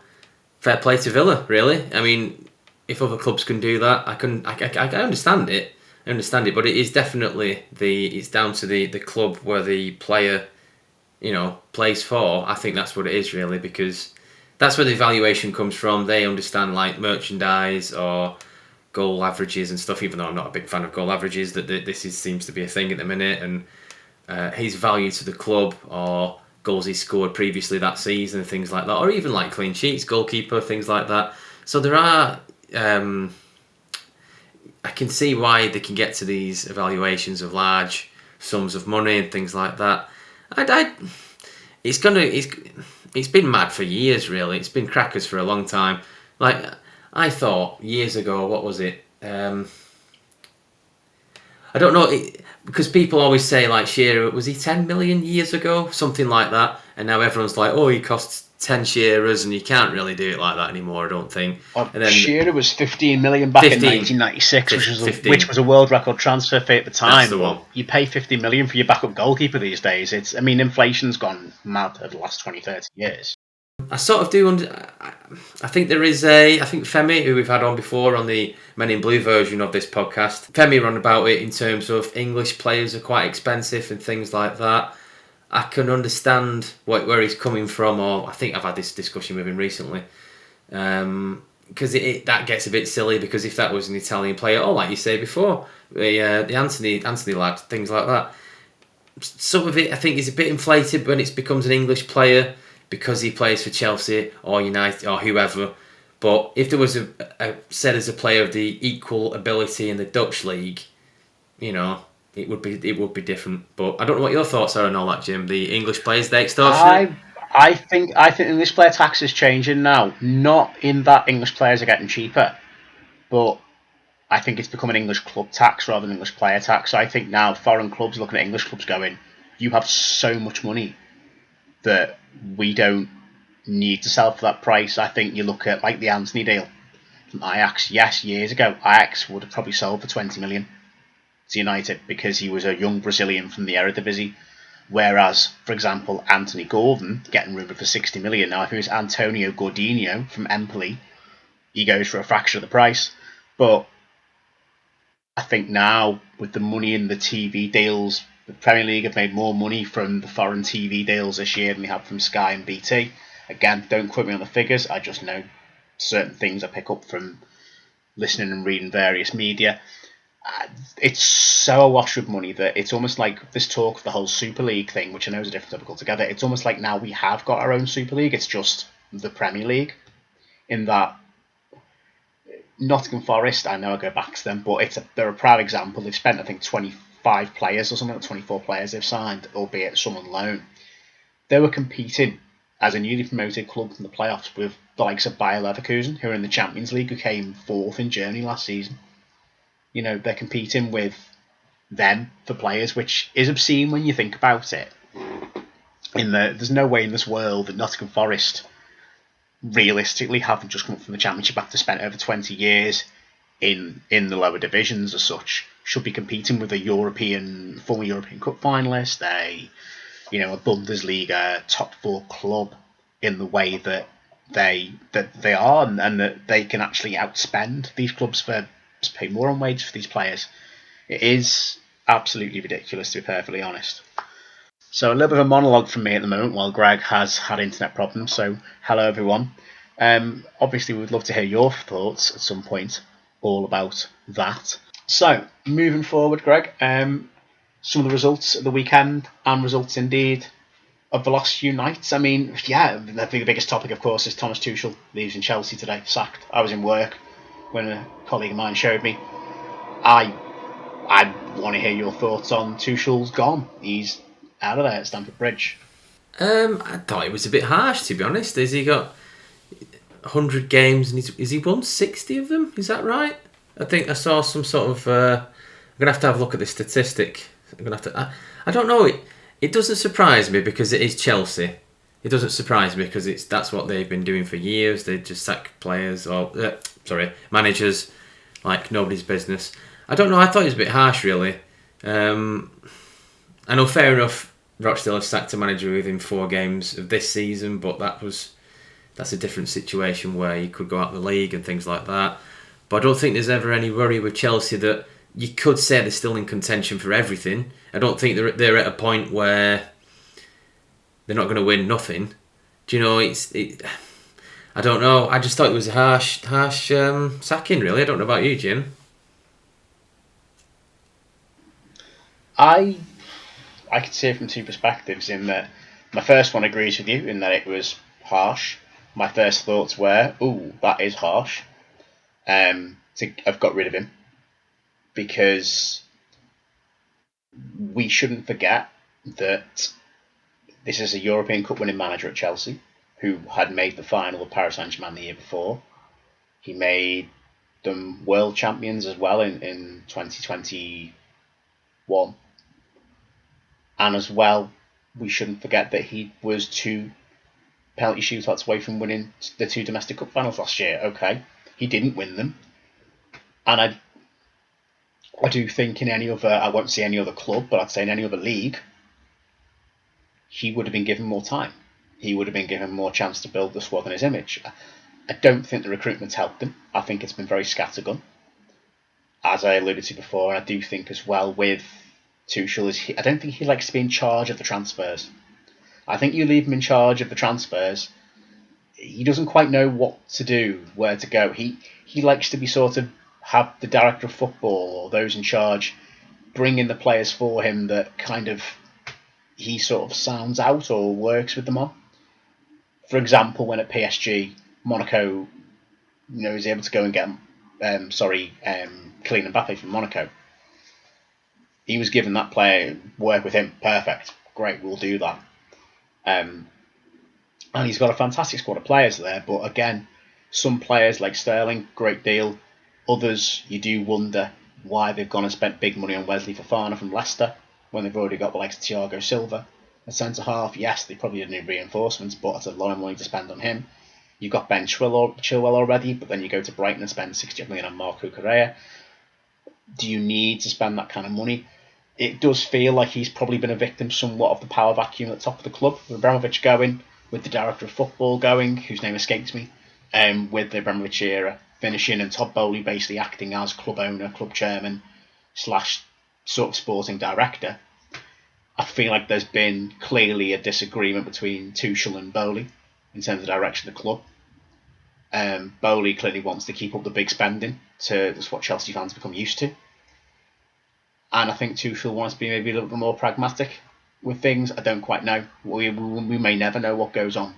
fair play to Villa, really. I mean, if other clubs can do that, I understand it. But it is definitely it's down to the club where the player, plays for. I think that's what it is, really, because that's where the valuation comes from. They understand, like, merchandise or goal averages and stuff, even though I'm not a big fan of goal averages, that seems to be a thing at the minute, and his value to the club, or goals he scored previously that season, things like that, or even like clean sheets, goalkeeper, things like that. So there are, I can see why they can get to these evaluations of large sums of money and things like that. It's been mad for years, really. It's been crackers for a long time. Like, I thought years ago, what was it? I don't know, because people always say, like, Shearer, was he 10 million years ago? Something like that. And now everyone's like, he costs 10 Shearers, and you can't really do it like that anymore, I don't think. And then Shearer was 15 million back in 1996, which was a world record transfer fee at the time. That's the one. You pay 50 million for your backup goalkeeper these days. Inflation's gone mad over the last 20, 30 years. I sort of do. I think there is I think Femi, who we've had on before on the Men in Blue version of this podcast, Femi ran about it in terms of English players are quite expensive and things like that. I can understand where he's coming from, or I think I've had this discussion with him recently, because that gets a bit silly, because if that was an Italian player, like you say before, the Anthony lad, things like that, some of it I think is a bit inflated when it becomes an English player, because he plays for Chelsea or United or whoever. But if there was said as a player of the equal ability in the Dutch league, you know, it would be different. But I don't know what your thoughts are on all that, Jim. The English players, they extortionate. I think English player tax is changing now. Not in that English players are getting cheaper, but I think it's become an English club tax rather than English player tax. I think now foreign clubs looking at English clubs going, you have so much money that we don't need to sell for that price. I think you look at like the Anthony deal from Ajax. Yes, years ago, Ajax would have probably sold for 20 million to United because he was a young Brazilian from the Eredivisie. Whereas, for example, Anthony Gordon getting rumoured for 60 million. Now, if it was Antonio Gordinho from Empoli, he goes for a fraction of the price. But I think now, with the money in the TV deals, the Premier League have made more money from the foreign TV deals this year than they have from Sky and BT. Again, don't quote me on the figures. I just know certain things I pick up from listening and reading various media. It's so awash with money that it's almost like this talk of the whole Super League thing, which I know is a different topic altogether. It's almost like now we have got our own Super League. It's just the Premier League. In that Nottingham Forest, I know I go back to them, but they're a proud example. They've spent, I think, 25 players or something, like 24 players they've signed, albeit some on loan. They were competing as a newly promoted club in the playoffs with the likes of Bayer Leverkusen, who are in the Champions League, who came fourth in Germany last season. You know, they're competing with them for players, which is obscene when you think about it. There's no way in this world that Nottingham Forest realistically haven't just come up from the Championship after spent over 20 years in the lower divisions as such, should be competing with a former European Cup finalist, a Bundesliga top 4 club in the way that they are, and that they can actually outspend these clubs for pay more on wages for these players. It is absolutely ridiculous, to be perfectly honest. So a little bit of a monologue from me at the moment while Greg has had internet problems. So hello everyone. Obviously we'd love to hear your thoughts at some point all about that. So moving forward, Greg, some of the results of the weekend and results indeed of the last few nights. I mean, yeah, I think the biggest topic, of course, is Thomas Tuchel leaves in Chelsea today, sacked. I was in work when a colleague of mine showed me. I want to hear your thoughts on Tuchel's gone. He's out of there at Stamford Bridge. I thought it was a bit harsh, to be honest. Has he got 100 games and has he won 60 of them? Is that right? I think I saw some sort of... I'm going to have a look at the statistic. I don't know. It doesn't surprise me because it is Chelsea. It doesn't surprise me because that's what they've been doing for years. They just sack players or managers like nobody's business. I don't know. I thought it was a bit harsh, really. I know, fair enough, Rochdale have sacked a manager within 4 games of this season, but that's a different situation where you could go out of the league and things like that. But I don't think there's ever any worry with Chelsea that you could say they're still in contention for everything. I don't think they're at a point where they're not going to win nothing. Do you know, I don't know. I just thought it was a harsh sacking, really. I don't know about you, Jim. I could see it from 2 perspectives, in that my first one agrees with you in that it was harsh. My first thoughts were, ooh, that is harsh. I've got rid of him because we shouldn't forget that this is a European Cup winning manager at Chelsea who had made the final of Paris Saint-Germain the year before. He made them world champions as well in 2021. And as well, we shouldn't forget that he was 2 penalty shootouts away from winning the 2 domestic cup finals last year. Okay, he didn't win them. And I do think I won't say any other club, but I'd say in any other league, he would have been given more time. He would have been given more chance to build the squad and his image. I don't think the recruitment's helped him. I think it's been very scattergun, as I alluded to before. And I do think as well with Tuchel, I don't think he likes to be in charge of the transfers. I think you leave him in charge of the transfers, he doesn't quite know what to do, where to go. He likes to be sort of have the director of football or those in charge bring in the players for him that kind of he sort of sounds out or works with them on. For example, when at PSG, Monaco, is able to go and get Kylian Mbappe from Monaco. He was given that player, work with him, perfect, great, we'll do that. And he's got a fantastic squad of players there, but again, some players like Sterling, great deal. Others, you do wonder why they've gone and spent big money on Wesley Fofana from Leicester when they've already got the likes of Thiago Silva. A centre half, yes, they probably need reinforcements, but it's a lot of money to spend on him. You've got Ben Chilwell already, but then you go to Brighton and spend 60 million on Marco Correa. Do you need to spend that kind of money? It does feel like he's probably been a victim somewhat of the power vacuum at the top of the club. With Abramovich going, with the director of football going, whose name escapes me, with the Abramovich era finishing, and Todd Bowley basically acting as club owner, club chairman, / sort of sporting director. I feel like there's been clearly a disagreement between Tuchel and Bowley in terms of the direction of the club. Bowley clearly wants to keep up the big spending. That's what Chelsea fans become used to. And I think Tuchel wants to be maybe a little bit more pragmatic with things. I don't quite know. We may never know what goes on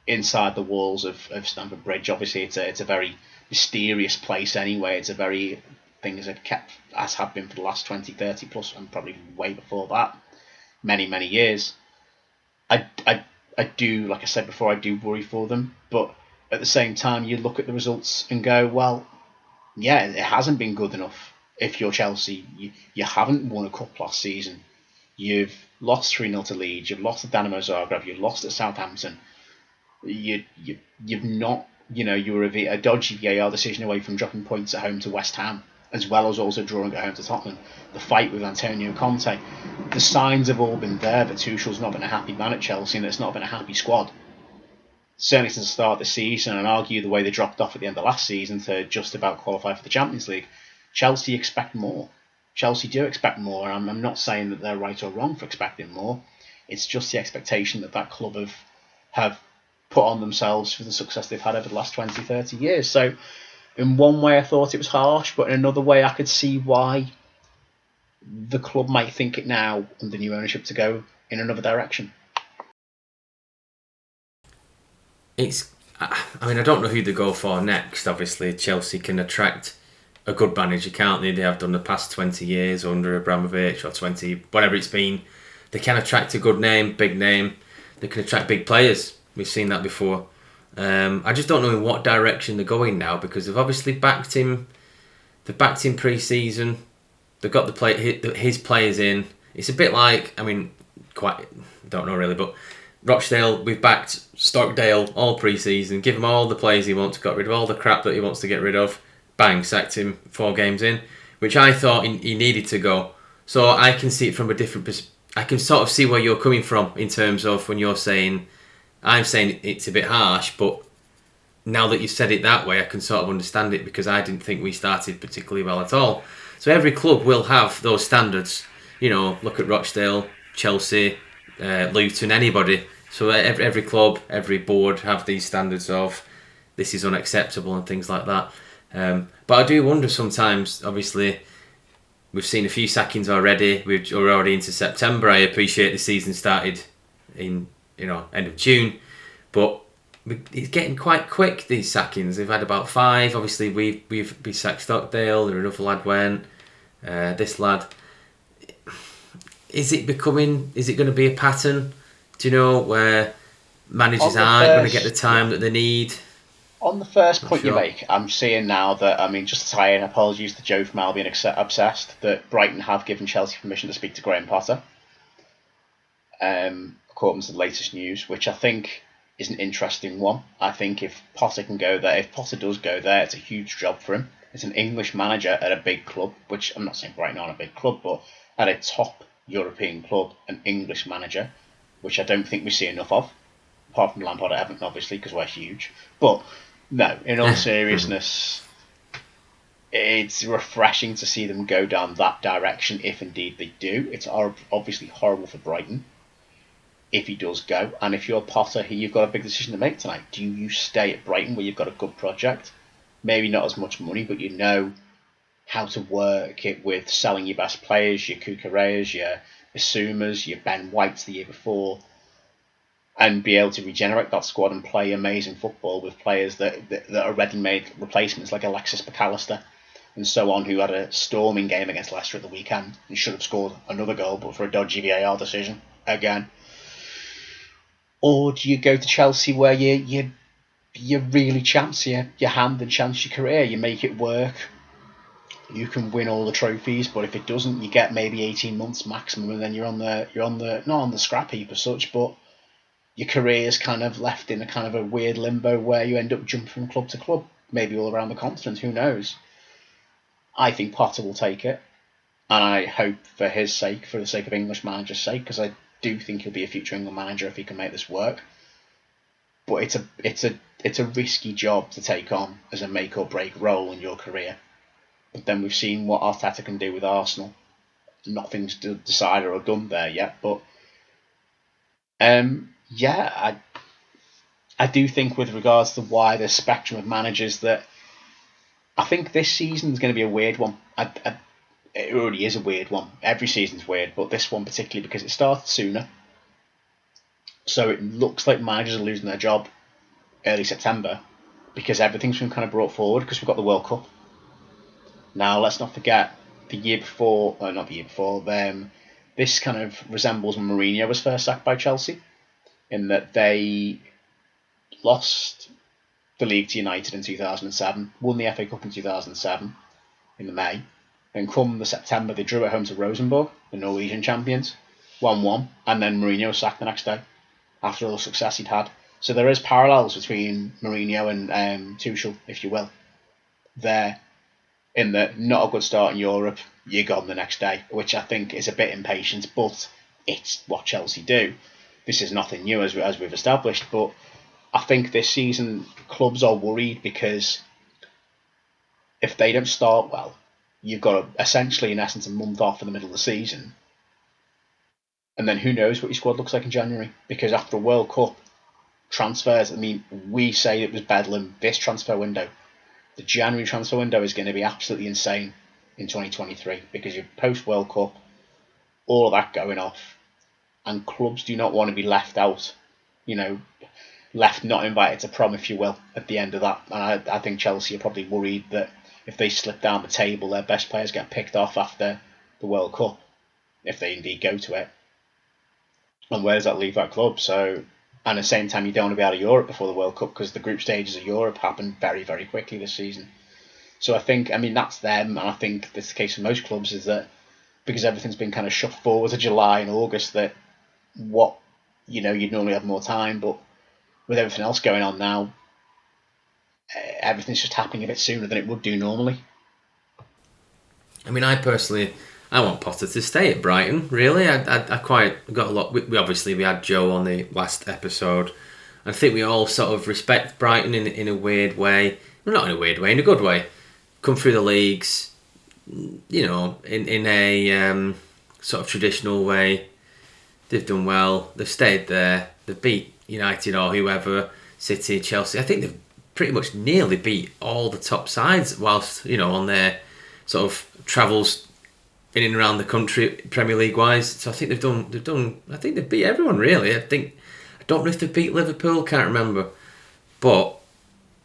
inside the walls of Stamford Bridge. Obviously, it's a very mysterious place anyway. It's a very things have kept as have been for the last 20, 30 plus, and probably way before that, many years. I do, like I said before, I do worry for them, but at the same time, you look at the results and go, well, yeah, it hasn't been good enough. If you're Chelsea, you haven't won a cup last season. You've lost 3-0 to Leeds. You've lost to Dynamo Zagreb. You've lost at Southampton. You've not, you were a dodgy VAR decision away from dropping points at home to West Ham, as well as also drawing at home to Tottenham. The fight with Antonio Conte. The signs have all been there that Tuchel's not been a happy man at Chelsea, and it's not been a happy squad. Certainly since the start of the season, and argue the way they dropped off at the end of last season to just about qualify for the Champions League. Chelsea expect more. Chelsea do expect more. I'm not saying that they're right or wrong for expecting more. It's just the expectation that club have put on themselves for the success they've had over the last 20, 30 years. So in one way I thought it was harsh, but in another way I could see why the club might think it now under new ownership to go in another direction. I don't know who they go for next. Obviously, Chelsea can attract a good manager, can't they? They have done the past 20 years under Abramovich, or 20, whatever it's been. They can attract a good name, big name. They can attract big players. We've seen that before. I just don't know in what direction they're going now, because they've obviously backed him. They've backed him pre-season. They've got his players in. It's a bit like, don't know really, but Rochdale, we've backed Stockdale all pre-season. Give him all the players he wants, got rid of all the crap that he wants to get rid of. Bang, sacked him 4 games in, which I thought he needed to go. So I can see it from a different perspective. I can sort of see where you're coming from in terms of when you're saying, I'm saying it's a bit harsh, but now that you've said it that way, I can sort of understand it, because I didn't think we started particularly well at all. So every club will have those standards. Look at Rochdale, Chelsea, Luton, anybody. So every club, every board have these standards of this is unacceptable and things like that. But I do wonder sometimes, obviously, we've seen a few sackings already. We're already into September. I appreciate the season started in end of June, but it's getting quite quick, these sackings. They've had about 5. Obviously, we sacked Stockdale. Another lad went. This lad. Is it going to be a pattern? Do you know where managers aren't going to get the time that they need? On the first point you make, I'm seeing now that, just to tie in, apologies to Joe from Albion Obsessed, that Brighton have given Chelsea permission to speak to Graham Potter, according to the latest news, which I think is an interesting one. I think if Potter can go there, if Potter does go there, it's a huge job for him. It's an English manager at a big club, which I'm not saying Brighton aren't a big club, but at a top European club, an English manager, which I don't think we see enough of, apart from Lampard at Everton, obviously, because we're huge. But no, in all seriousness, it's refreshing to see them go down that direction, if indeed they do. It's obviously horrible for Brighton if he does go. And if you're Potter, you've got a big decision to make tonight. Do you stay at Brighton, where you've got a good project? Maybe not as much money, but you know how to work it with selling your best players, your Cucureas, your Basumas, your Ben Whites the year before, and be able to regenerate that squad and play amazing football with players that are ready-made replacements like Alexis McAllister and so on, who had a storming game against Leicester at the weekend and should have scored another goal, but for a dodgy VAR decision again. Or do you go to Chelsea where you really chance your hand and chance your career? You make it work. You can win all the trophies, but if it doesn't, you get maybe 18 months maximum, and then you're on the not on the scrap heap as such, but your career is kind of left in a kind of a weird limbo where you end up jumping from club to club, maybe all around the continent. Who knows? I think Potter will take it, and I hope for his sake, for the sake of English managers' sake, because I do think he'll be a future England manager if he can make this work. But it's a risky job to take on as a make or break role in your career. But then we've seen what Arteta can do with Arsenal. Nothing's decided or done there yet, but I do think with regards to the wider spectrum of managers that I think this season is going to be a weird one. It already is a weird one. Every season's weird, but this one particularly because it started sooner. So it looks like managers are losing their job early September because everything's been kind of brought forward because we've got the World Cup. Now, let's not forget this kind of resembles when Mourinho was first sacked by Chelsea, in that they lost the league to United in 2007, won the FA Cup in 2007 in the May. Then come the September, they drew at home to Rosenborg, the Norwegian champions, 1-1, and then Mourinho was sacked the next day after all the success he'd had. So there is parallels between Mourinho and Tuchel, if you will, there. In that, not a good start in Europe, you're gone the next day, which I think is a bit impatient, but it's what Chelsea do. This is nothing new as we've established, but I think this season clubs are worried because if they don't start well, you've got essentially, in essence, a month off in the middle of the season. And then who knows what your squad looks like in January? Because after a World Cup, transfers, we say it was bedlam this transfer window. The January transfer window is going to be absolutely insane in 2023 because you're post-World Cup, all of that going off, and clubs do not want to be left out, left not invited to prom, if you will, at the end of that. And I think Chelsea are probably worried that if they slip down the table, their best players get picked off after the World Cup, if they indeed go to it. And where does that leave that club? So, and at the same time, you don't want to be out of Europe before the World Cup because the group stages of Europe happen very, very quickly this season. So I think, that's them, and I think that's the case for most clubs, is that because everything's been kind of shoved forward to July and August, that you'd normally have more time, but with everything else going on now, everything's just happening a bit sooner than it would do normally. I want Potter to stay at Brighton, really. I quite got a lot. We had Joe on the last episode. I think we all sort of respect Brighton in a weird way. Well, not in a weird way, in a good way. Come through the leagues, in a sort of traditional way. They've done well. They've stayed there. They've beat United or whoever, City, Chelsea. I think they've pretty much nearly beat all the top sides whilst, on their sort of travels in and around the country, Premier League wise. So I think they've done. I think they've beat everyone really. I don't know if they've beat Liverpool. Can't remember. But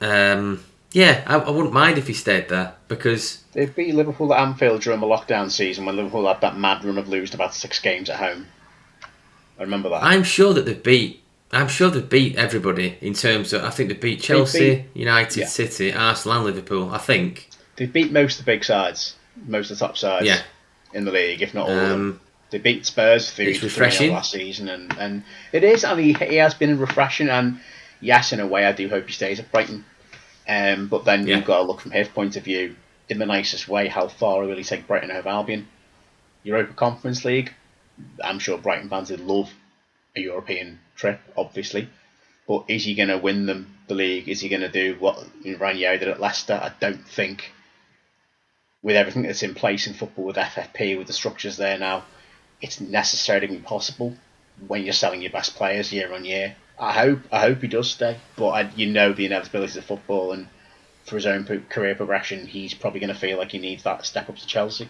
I wouldn't mind if he stayed there because they beat Liverpool at Anfield during the lockdown season when Liverpool had that mad run of losing about 6 games at home. I remember that. I'm sure they've beat everybody in terms of. I think they beat Chelsea, United, City, Arsenal, and Liverpool. I think they beat most of the big sides, most of the top sides. Yeah. In the league, if not all of them. They beat Spurs 3-0 last season, and it is, he has been refreshing, and yes, in a way, I do hope he stays at Brighton. But then you've got to look from his point of view, in the nicest way, how far will he take Brighton over Albion? Europa Conference League, I'm sure Brighton fans would love a European trip, obviously, but is he going to win them the league? Is he going to do what Ranieri did at Leicester? I don't think. With everything that's in place in football, with FFP, with the structures there now, it's necessarily impossible when you're selling your best players year on year. I hope he does stay, but the inevitabilities of football, and for his own career progression, he's probably going to feel like he needs that step up to Chelsea.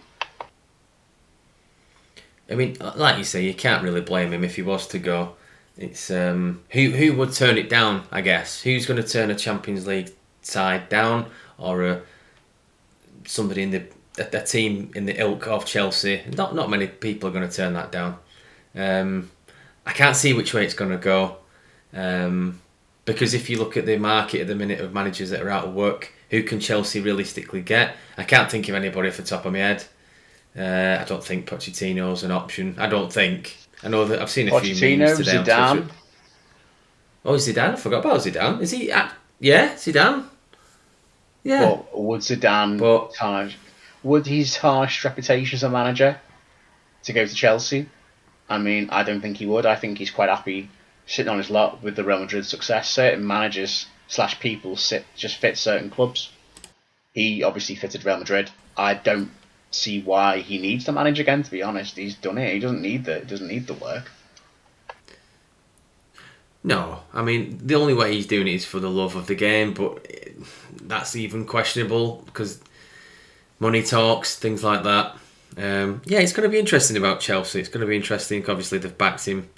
Like you say, you can't really blame him if he was to go. It's who would turn it down? I guess who's going to turn a Champions League side down, or somebody in a team in the ilk of Chelsea? Not many people are going to turn that down. I can't see which way it's going to go, because if you look at the market at the minute of managers that are out of work, who can Chelsea realistically get? I can't think of anybody off the top of my head. I don't think Pochettino's an option. I know that I've seen a few memes today on Twitter. Oh, Zidane? I forgot about Zidane. Is he? Yeah, Zidane. Yeah. But would Zidane would his harsh reputation as a manager to go to Chelsea? I mean, I don't think he would. I think he's quite happy sitting on his lot with the Real Madrid success. Certain managers / people just fit certain clubs. He obviously fitted Real Madrid. I don't see why he needs to manage again. To be honest, he's done it. He doesn't need the work. No, I mean the only way he's doing it is for the love of the game, but that's even questionable because money talks, things like that. Yeah, it's going to be interesting about Chelsea. It's going to be interesting. Obviously, they've backed him.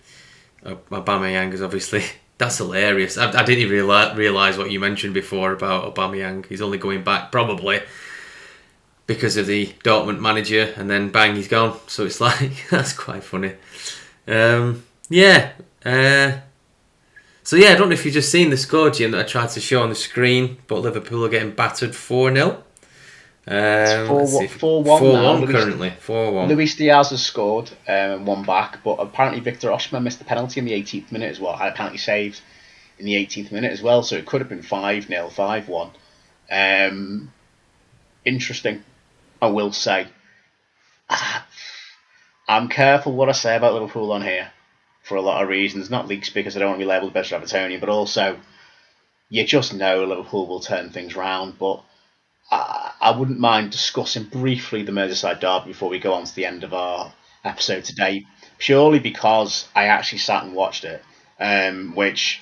Aubameyang is obviously that's hilarious. I didn't even realise what you mentioned before about Aubameyang. He's only going back probably because of the Dortmund manager, and then bang, he's gone. So it's like that's quite funny. So yeah, I don't know if you've just seen the score, Jim, that I tried to show on the screen, but Liverpool are getting battered 4-0. 4-1 currently. 4-1. Luis Diaz has scored and won back, but apparently Victor Osimhen missed the penalty in the 18th minute as well. Had a penalty saved in the 18th minute as well, so it could have been 5-0, 5-1. Interesting, I will say. I'm careful what I say about Liverpool on here for a lot of reasons. Not least because I don't want to be labelled better Evertonian, but also you just know Liverpool will turn things round. But I wouldn't mind discussing briefly the Merseyside derby before we go on to the end of our episode today, purely because I actually sat and watched it, which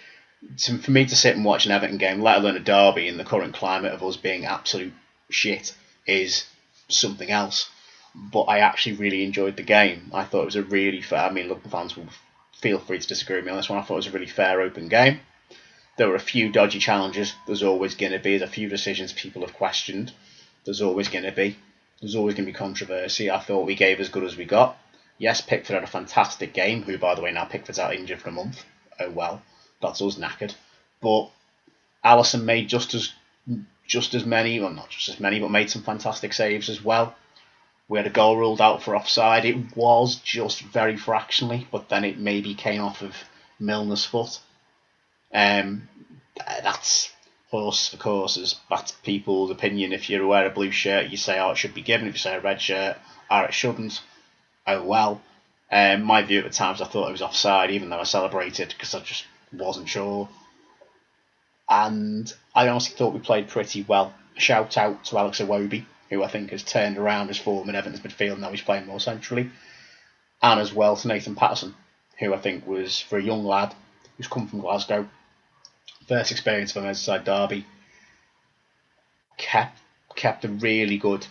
for me to sit and watch an Everton game, let alone a derby in the current climate of us being absolute shit, is something else. But I actually really enjoyed the game. I thought it was a really fair... I mean, Liverpool fans will feel free to disagree with me on this one. I thought it was a really fair, open game. There were a few dodgy challenges. There's always going to be. There's a few decisions people have questioned. There's always going to be. There's always going to be controversy. I thought we gave as good as we got. Yes, Pickford had a fantastic game, who, by the way, now Pickford's out injured for a month. Oh, well. That's us knackered. But Alisson made just as many, well, not just as many, but made some fantastic saves as well. We had a goal ruled out for offside. It was just very fractionally, but then it maybe came off of Milner's foot. That's horse for courses. That's people's opinion. If you wear a blue shirt, you say, oh, it should be given. If you say a red shirt, oh, it shouldn't. Oh, well. My view at the time was I thought it was offside, even though I celebrated, because I just wasn't sure. And I honestly thought we played pretty well. Shout out to Alex Iwobi, who I think has turned around his form in Everton's midfield. Now he's playing more centrally. And as well to Nathan Patterson, who I think was, for a young lad who's come from Glasgow, first experience of a Merseyside derby, kept a really good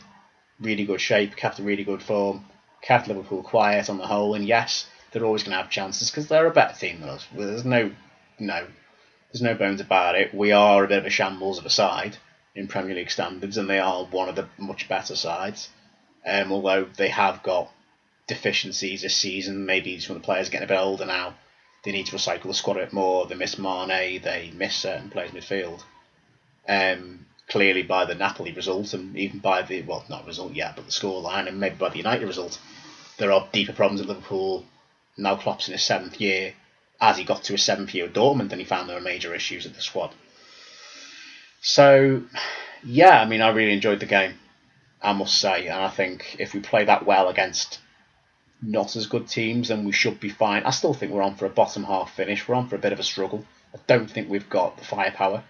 shape, kept a really good form, kept Liverpool quiet on the whole. And yes, they're always going to have chances because they're a better team than us. There's no bones about it. We are a bit of a shambles of a side in Premier League standards, and they are one of the much better sides. Although they have got deficiencies this season, maybe some of the players are getting a bit older now. They need to recycle the squad a bit more. They miss Mane, they miss certain players in midfield. Clearly by the Napoli result, and even by the, well, not result yet, but the scoreline, and maybe by the United result, there are deeper problems at Liverpool. Now Klopp's in his 7th year. As he got to his 7th year at Dortmund, then he found there were major issues at the squad. So, yeah, I mean, I really enjoyed the game, I must say. And I think if we play that well against not as good teams, then we should be fine. I still think we're on for a bottom half finish. We're on for a bit of a struggle. I don't think we've got the firepower,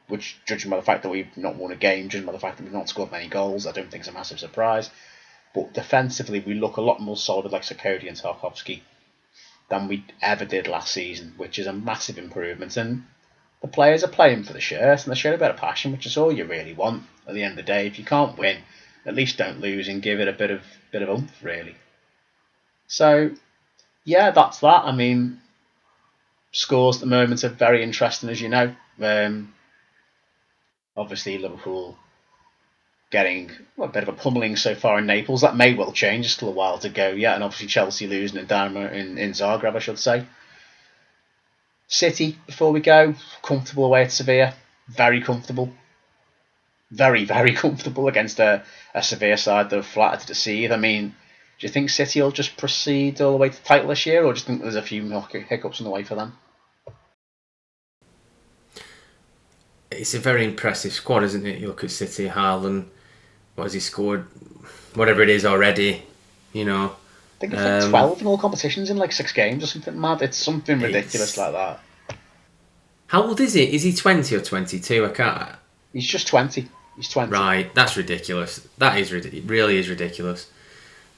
which, judging by the fact that we've not won a game, judging by the fact that we've not scored many goals, I don't think it's a massive surprise. But defensively, we look a lot more solid like Sarkodie and Tarkowski than we ever did last season, which is a massive improvement. And the players are playing for the shirt, and they show a bit of passion, which is all you really want at the end of the day. If you can't win, at least don't lose and give it a bit of oomph, really. So, yeah, that's that. I mean, scores at the moment are very interesting, as you know. Obviously, Liverpool getting a bit of a pummeling so far in Naples. That may well change. There's still a while to go yet. And obviously Chelsea losing in Dynamo in Zagreb, I should say. City, before we go, comfortable away at Sevilla. Very comfortable. Very, very comfortable against a Sevilla side that are flattered to deceive. I mean, do you think City will just proceed all the way to the title this year, or do you think there's a few more hiccups on the way for them? It's a very impressive squad, isn't it? You look at City, Haaland, what has he scored? Whatever it is already, you know. I think it's like 12 in all competitions in like 6 games or something mad. It's something ridiculous like that. How old is he? Is he 20 or 22? I can't... He's just 20. He's 20. Right, that's ridiculous. That is it really is ridiculous.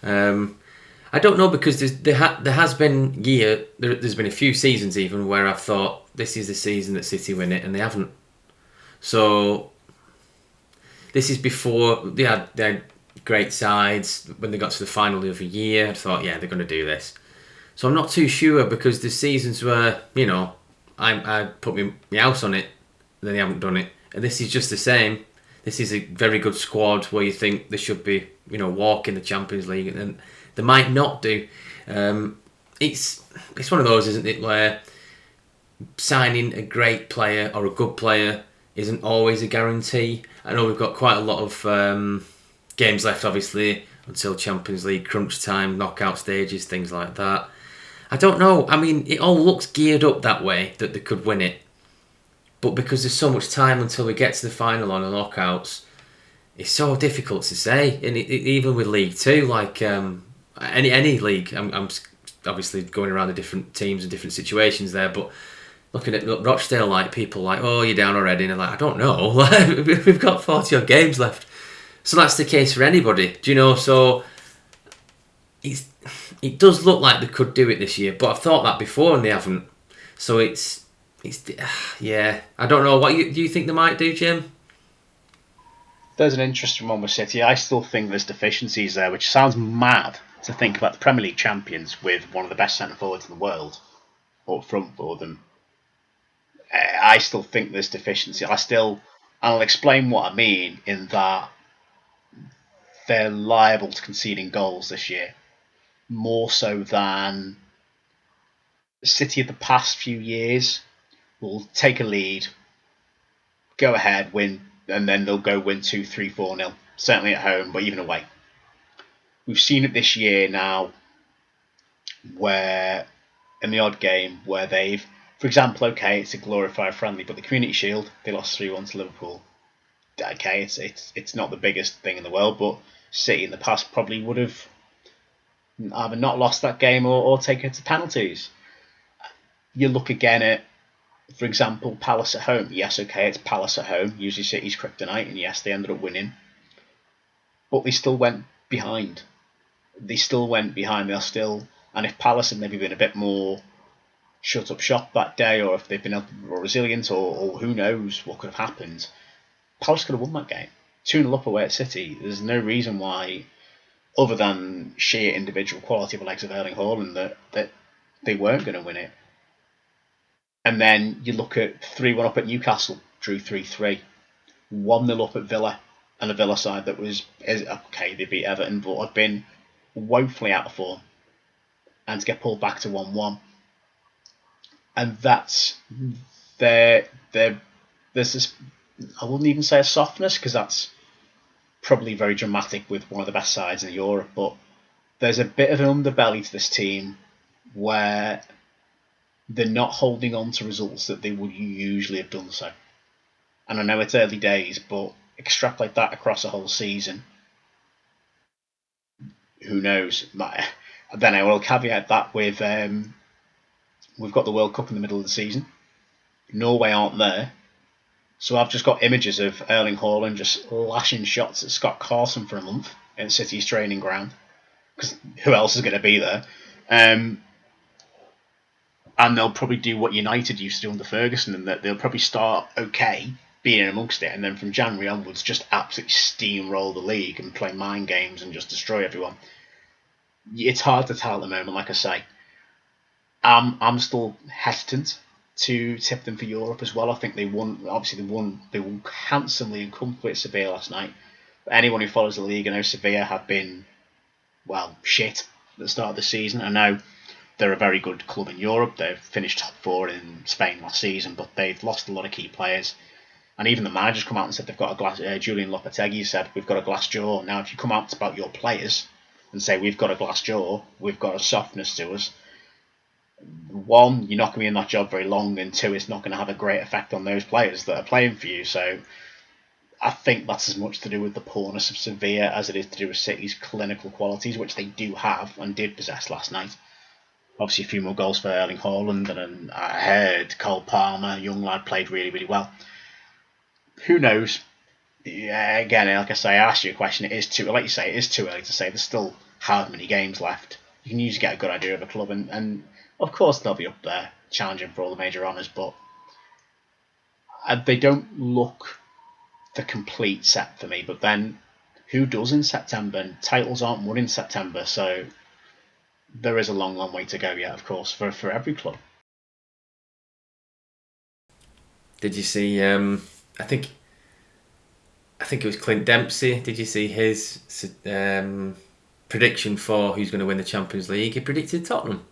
I don't know, because there has been there's been a few seasons even where I've thought this is the season that City win it, and they haven't. So this is before they had great sides. When they got to the final the other year, I thought, yeah, they're going to do this. So I'm not too sure, because there's seasons where, you know, I put my house on it, and then they haven't done it. And this is just the same. This is a very good squad where you think they should be, you know, walking the Champions League, and then they might not do. It's one of those, isn't it, where signing a great player or a good player isn't always a guarantee. I know we've got quite a lot of games left, obviously, until Champions League crunch time, knockout stages, things like that. I don't know. I mean, it all looks geared up that way, that they could win it. But because there's so much time until we get to the final on the knockouts, it's so difficult to say. And even with League Two, like any league, I'm obviously going around the different teams and different situations there, but looking at Rochdale, like, people like, oh, you're down already, and I'm like, I don't know. We've got 40 odd games left. So that's the case for anybody, do you know? So it does look like they could do it this year, but I've thought that before and they haven't. So it's yeah, I don't know. What do you think they might do, Jim? There's an interesting one with City. I still think there's deficiencies there, which sounds mad to think about the Premier League champions with one of the best centre forwards in the world up front for them. I still think there's deficiency. I'll explain what I mean, in that they're liable to conceding goals this year, more so than City of the past few years. Will take a lead, go ahead, win, and then they'll go win 2-3, 4-0. Certainly at home, but even away. We've seen it this year now, where in the odd game where they've, for example, okay, it's a glorified friendly, but the Community Shield, they lost 3-1 to Liverpool. Okay, it's not the biggest thing in the world, but City in the past probably would have either not lost that game or taken it to penalties. You look again at, for example, Palace at home. Yes, okay, it's Palace at home, usually City's kryptonite, and yes, they ended up winning. But they still went behind. They're still, and if Palace had maybe been a bit more shut up shop that day, or if they've been a bit more resilient, or who knows what could have happened, Palace could have won that game. 2-0 up away at City. There's no reason why, other than sheer individual quality of the legs of Erling Haaland, that they weren't going to win it. And then you look at 3-1 up at Newcastle, drew 3-3. 1-0 up at Villa, and a Villa side that was, okay, they beat Everton, but had been woefully out of form. And to get pulled back to 1-1. And that's, there's this, I wouldn't even say a softness, because that's probably very dramatic with one of the best sides in Europe, but there's a bit of an underbelly to this team where they're not holding on to results that they would usually have done so. And I know it's early days, but extrapolate that across a whole season. Who knows? Then I will caveat that with we've got the World Cup in the middle of the season. Norway aren't there. So I've just got images of Erling Haaland just lashing shots at Scott Carson for a month in City's training ground. Because who else is going to be there? And they'll probably do what United used to do under Ferguson, and that they'll probably start okay, being in amongst it, and then from January onwards just absolutely steamroll the league and play mind games and just destroy everyone. It's hard to tell at the moment, like I say. I'm still hesitant to tip them for Europe as well. I think they won. Obviously, they won handsomely and comfortably at Sevilla last night. But anyone who follows the league, I know Sevilla have been, well, shit at the start of the season. I know they're a very good club in Europe. They've finished top 4 in Spain last season, but they've lost a lot of key players. And even the manager's come out and said they've got a glass. Julian Lopetegui said we've got a glass jaw. Now, if you come out about your players and say we've got a glass jaw, we've got a softness to us, one, you're not going to be in that job very long, and two, it's not going to have a great effect on those players that are playing for you. So I think that's as much to do with the poorness of Sevilla as it is to do with City's clinical qualities, which they do have and did possess last night. Obviously, a few more goals for Erling Haaland, and I heard Cole Palmer, young lad, played really, really well. Who knows? Yeah, again, like I say, I asked you a question. It is too, like you say, it is too early to say. There's still however many games left. You can usually get a good idea of a club, and of course they'll be up there challenging for all the major honours, but they don't look the complete set for me. But then, who does in September? And titles aren't won in September, so there is a long, long way to go yet, of course, for every club. Did you see? I think it was Clint Dempsey. Did you see his prediction for who's going to win the Champions League? He predicted Tottenham.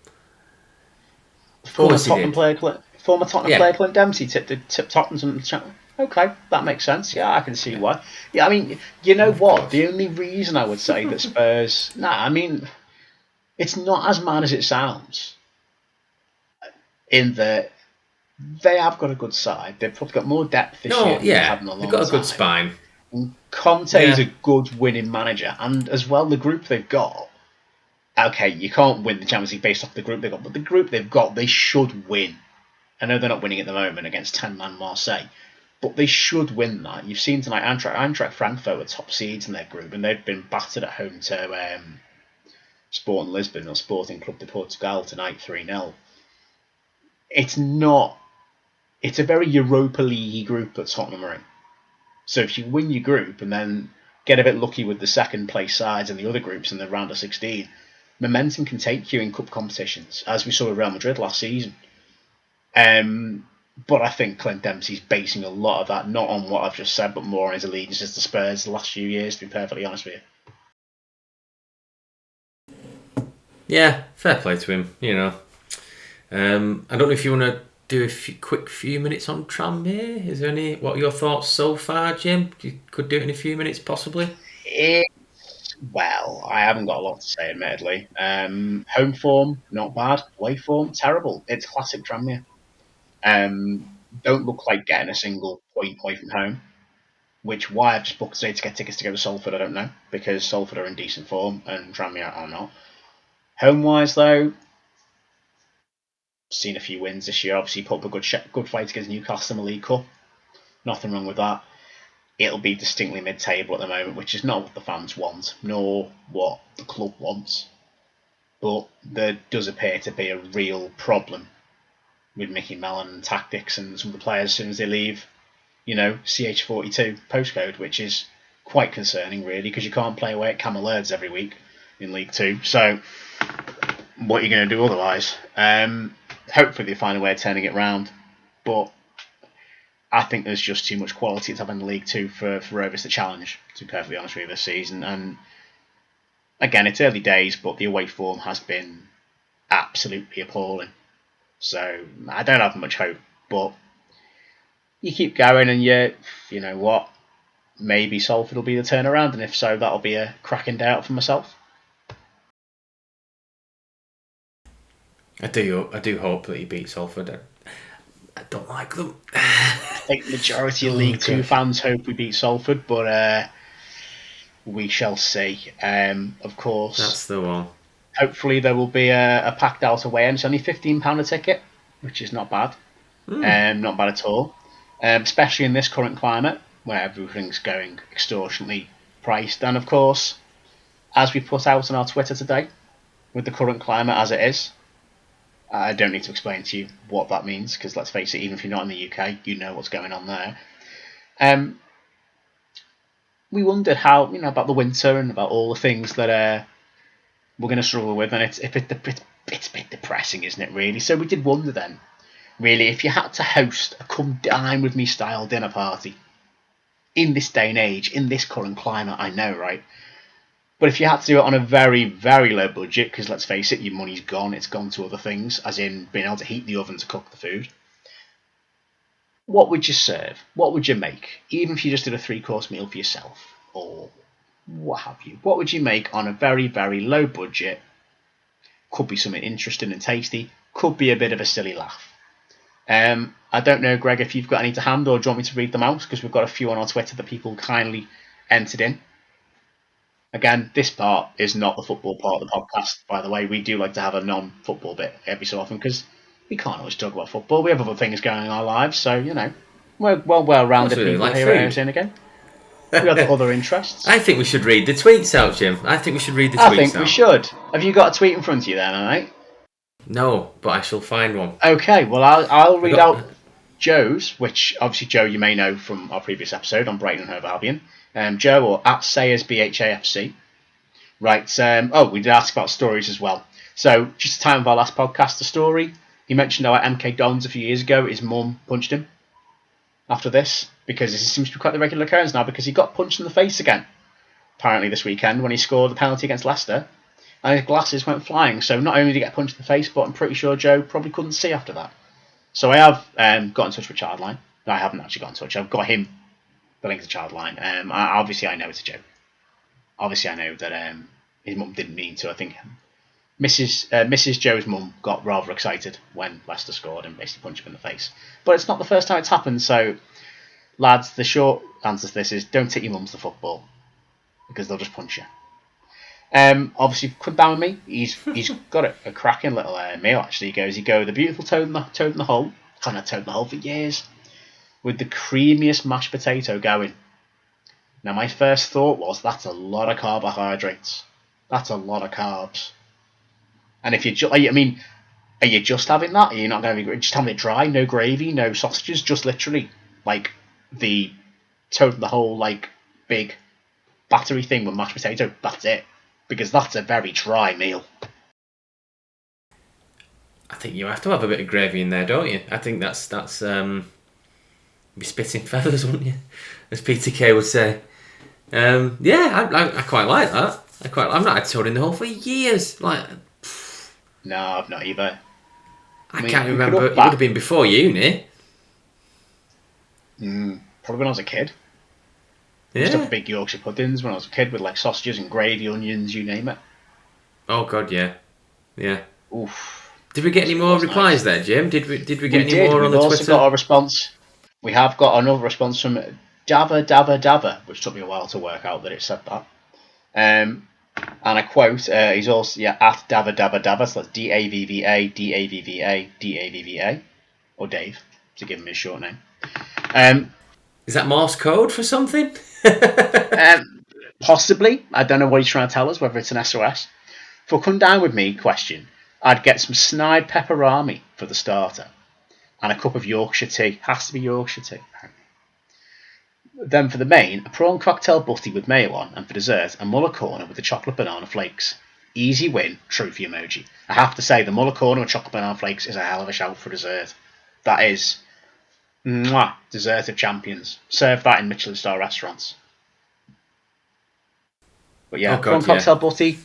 Former Tottenham player Clint Dempsey tipped Tottenham to the Champions. Okay, that makes sense. Yeah, I can see why. Yeah, I mean, you know what? The only reason I would say that Spurs... I mean, it's not as mad as it sounds. In that they have got a good side. They've probably got more depth this year than they've had in a long time. They've got a good spine. And Conte is a good winning manager. And as well, the group they've got... Okay, you can't win the Champions League based off the group they've got, but the group they've got, they should win. I know they're not winning at the moment against 10-man Marseille, but they should win that. You've seen tonight, Eintracht Frankfurt were top seeds in their group, and they've been battered at home to Sporting Lisbon or Sporting Club de Portugal tonight, 3-0. It's a very Europa League group that Tottenham are in. So if you win your group and then get a bit lucky with the second place sides and the other groups in the round of 16, momentum can take you in cup competitions, as we saw with Real Madrid last season. But I think Clint Dempsey's basing a lot of that not on what I've just said, but more on his allegiances to Spurs the last few years, to be perfectly honest with you. Yeah, fair play to him, you know. I don't know if you want to do a quick few minutes on Tranmere. Is there any... What are your thoughts so far, Jim? You could do it in a few minutes, possibly. Well, I haven't got a lot to say, admittedly. Home form, not bad. Away form, terrible. It's classic Tranmere. Don't look like getting a single point away from home. Why I've just booked today to get tickets to go to Salford, I don't know. Because Salford are in decent form and Tranmere are not. Home-wise, though, seen a few wins this year. Obviously, put up a good fight against Newcastle in the League Cup. Nothing wrong with that. It'll be distinctly mid-table at the moment, which is not what the fans want, nor what the club wants. But there does appear to be a real problem with Mickey Mellon and tactics and some of the players as soon as they leave, CH42 postcode, which is quite concerning, really, because you can't play away at Camel Erds every week in League 2. So, what are you going to do otherwise? Hopefully they find a way of turning it round, but I think there's just too much quality to have in the League 2 for Rovers to challenge, to be perfectly honest with you, this season. And again, it's early days, but the away form has been absolutely appalling. So I don't have much hope, but you keep going and you know what, maybe Salford will be the turnaround, and if so, that'll be a cracking day out for myself. I do hope that he beats Salford. I don't like them. I think majority of League 2 fans hope we beat Salford, but we shall see. Of course, that's the one. Hopefully there will be a packed out away end. It's only £15 a ticket, which is not bad. Not bad at all. Especially in this current climate where everything's going extortionately priced. And of course, as we put out on our Twitter today, with the current climate as it is, I don't need to explain to you what that means, because let's face it, even if you're not in the UK, you know what's going on there. We wondered how, about the winter and about all the things that we're going to struggle with, and it's a bit depressing, isn't it, really? So we did wonder then, really, if you had to host a come dine with me style dinner party in this day and age, in this current climate, I know, right? But if you had to do it on a very, very low budget, because let's face it, your money's gone, it's gone to other things, as in being able to heat the oven to cook the food, what would you serve? What would you make? Even if you just did a 3-course meal for yourself, or what have you. What would you make on a very, very low budget? Could be something interesting and tasty, could be a bit of a silly laugh. I don't know, Greg, if you've got any to hand, or do you want me to read them out? Because we've got a few on our Twitter that people kindly entered in. Again, this part is not the football part of the podcast, by the way. We do like to have a non-football bit every so often, because we can't always talk about football. We have other things going in our lives, so, you know, we're well-rounded people like here at AOSN again. We have other interests. I think we should read the tweets out, Jim. I think we should read the tweets out. I think we should. Have you got a tweet in front of you then, alright? No, but I shall find one. Okay, well, I'll read out Joe's, which, obviously, Joe, you may know from our previous episode on Brighton and Hove Albion. Joe, or at SayersBHAFC, writes, we did ask about stories as well. So, just the time of our last podcast, the story, he mentioned how at MK Dons a few years ago, his mum punched him after this, because this seems to be quite the regular occurrence now, because he got punched in the face again, apparently this weekend, when he scored the penalty against Leicester, and his glasses went flying. So not only did he get punched in the face, but I'm pretty sure Joe probably couldn't see after that. So I have got in touch with Childline. No, I haven't actually got in touch. I've got him the link to Childline. Obviously, I know it's a joke. Obviously, I know that his mum didn't mean to. I think Mrs. Joe's mum got rather excited when Leicester scored and basically punched him in the face. But it's not the first time it's happened. So, lads, the short answer to this is don't take your mums to football, because they'll just punch you. Obviously, come down with me. He's got a cracking little meal. Actually, he goes the beautiful toad in the hole. Kind of toad in the hole for years, with the creamiest mashed potato going. Now, my first thought was that's a lot of carbohydrates. That's a lot of carbs. And if are you just having that? Are you not going to be just having it dry? No gravy, no sausages, just literally like the toad in the hole, like big battery thing with mashed potato. That's it. Because that's a very dry meal. I think you have to have a bit of gravy in there, don't you? I think that's be spitting feathers, wouldn't you? As Peter Kay would say. I quite like that. I've not had toad in the hole for years. No, I've not either. I can't remember. It would have been before uni. Probably when I was a kid. Yeah. Stuff big Yorkshire puddings when I was a kid with like sausages and gravy, onions, you name it. Oh God, yeah. Oof. Did we get any more replies there, Jim? Did we get any more on the Twitter? We've also got a response. We have got another response from Dava, which took me a while to work out that it said that. And I quote, he's also at Dava, so that's DAVVA, or Dave, to give him his short name. Is that Morse code for something? Possibly. I don't know what he's trying to tell us, whether it's an SOS. For come down with me question, I'd get some snide pepperami for the starter, and a cup of Yorkshire tea. Has to be Yorkshire tea, apparently. Then for the main, a prawn cocktail butty with mayo on, and for dessert, a muller corner with the chocolate banana flakes. Easy win, trophy emoji. I have to say, the muller corner with chocolate banana flakes is a hell of a shout for dessert. That is... Mwah, dessert of champions. Serve that in Michelin star restaurants. But yeah, prawn cocktail butty,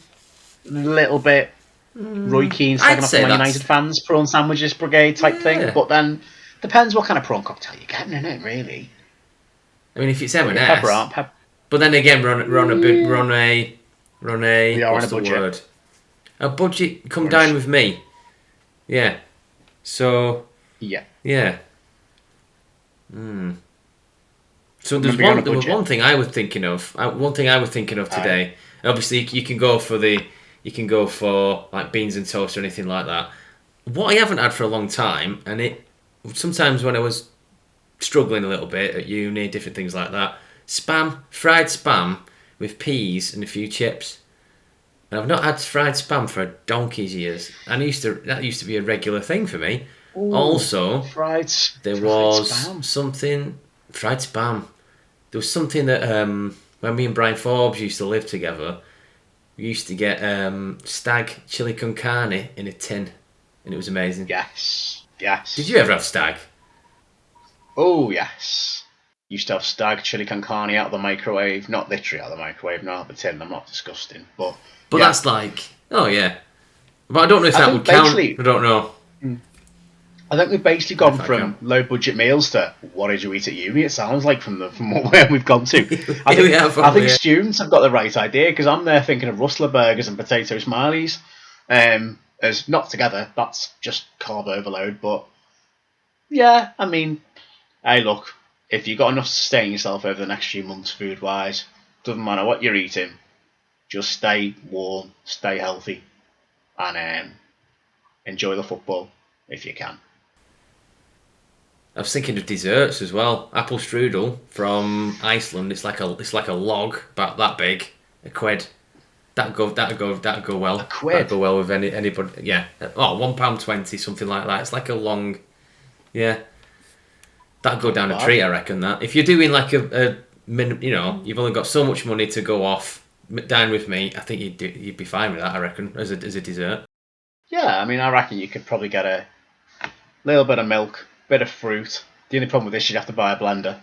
a little bit Roy Keane slagging off Man United fans, prawn sandwiches brigade type thing. But then depends what kind of prawn cocktail you're getting in it, really. I mean, if it's M&S, but then again, run a what's the word? A budget. Come dine with me. Yeah. So. Yeah. Yeah. So there was one thing I was thinking of. Today. Obviously, you can go for like beans and toast or anything like that. What I haven't had for a long time, and sometimes when I was struggling a little bit at uni, different things like that, fried spam with peas and a few chips. And I've not had fried spam for a donkey's years. And that used to be a regular thing for me. Ooh, also, there was something fried spam. There was something that when me and Brian Forbes used to live together, we used to get stag chili con carne in a tin, and it was amazing. Yes, Yes. Did you ever have stag? Oh, yes. Used to have stag chili con carne out of the microwave. Not literally out of the microwave, not out of the tin. I'm not disgusting. But yeah. That's like, oh yeah. But I don't know if that would count. I don't know. I think we've basically gone from low budget meals to what did you eat at uni? It sounds like from where we've gone to. I think students have got the right idea, because I'm there thinking of Rustler burgers and potato smileys. As not together, that's just carb overload. But yeah, I mean, hey, look, if you've got enough to sustain yourself over the next few months food wise, doesn't matter what you're eating, just stay warm, stay healthy, and enjoy the football if you can. I was thinking of desserts as well. Apple strudel from Iceland. It's like a log about that big. A quid. That'd go well. A quid. That'd go well with anybody. Yeah. Oh, £1.20, something like that. It's like a long. Yeah. That'd go down a treat, I reckon. That if you're doing like a you've only got so much money to go off. Dine with me. I think you'd be fine with that. I reckon as a dessert. Yeah, I mean, I reckon you could probably get a little bit of milk. Bit of fruit. The only problem with this, you'd have to buy a blender.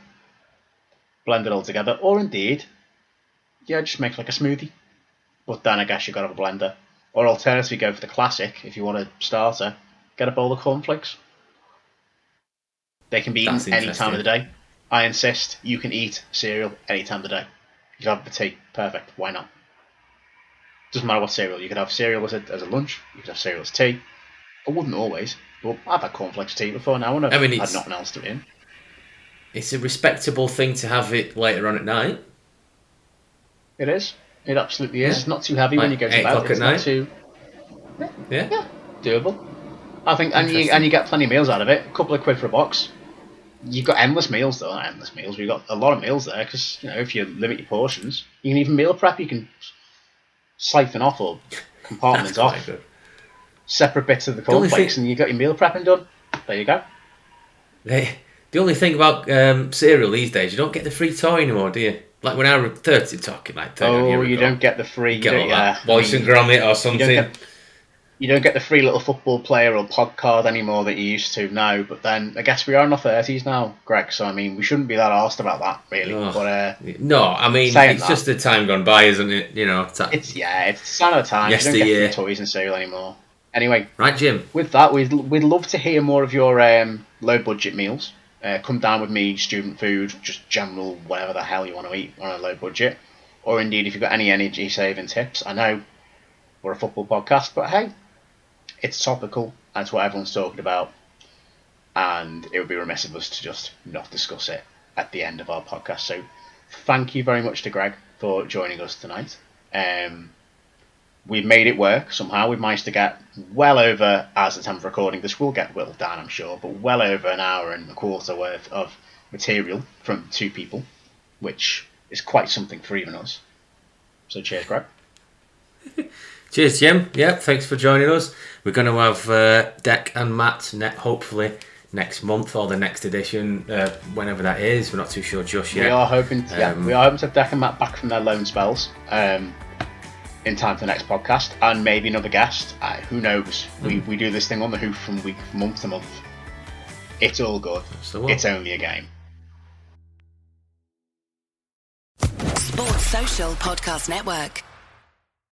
Blend it all together. Or indeed, just make like a smoothie. But then I guess you've got to have a blender. Or alternatively, go for the classic. If you want a starter, get a bowl of cornflakes. They can be eaten any time of the day. I insist, you can eat cereal any time of the day. You can have the tea. Perfect. Why not? Doesn't matter what cereal. You could have cereal as a lunch. You could have cereal as tea. I wouldn't always. Well, I've had cornflakes tea before now, and I've had nothing else to in. It's a respectable thing to have it later on at night. It is. It absolutely is. Yeah. Not too heavy when you go to bed. 8 o'clock at night. Not too... Yeah, doable. I think, and you get plenty of meals out of it. A couple of quid for a box. You've got endless meals, though. Not endless meals. We've got a lot of meals there, because if you limit your portions, you can even meal prep. You can siphon off or compartment off. Good. Separate bits of the cornflakes, and you got your meal prepping done. There you go. The only thing about cereal these days, you don't get the free toy anymore, do you? Like when I was 30, talking like 30 years ago. You don't get the free... Boyce and Gromit or something. You don't get the free little football player or pod card anymore that you used to now. But then I guess we are in our 30s now, Greg. So I mean, we shouldn't be that arsed about that, really. Oh. But no, I mean it's just the time gone by, isn't it? It's the sign of the time. You don't get free toys and cereal anymore. Anyway, right, Jim. With that, we'd love to hear more of your low budget meals. Come down with me, student food, just general whatever the hell you want to eat on a low budget, or indeed if you've got any energy saving tips. I know we're a football podcast, but hey, it's topical. That's what everyone's talking about, and it would be remiss of us to just not discuss it at the end of our podcast. So, thank you very much to Greg for joining us tonight. We've made it work somehow. We've managed to get well over, as the time of recording, this will get whittled down, I'm sure, but well over an hour and a quarter worth of material from two people, which is quite something for even us. So cheers, Greg. Cheers, Jim. Yeah, thanks for joining us. We're going to have Deck and Matt hopefully next month or the next edition, whenever that is. We're not too sure just yet. We are hoping to have Deck and Matt back from their loan spells. In time for the next podcast, and maybe another guest. Who knows? We do this thing on the hoof from month to month. It's all good. It's only a game. Sports Social Podcast Network.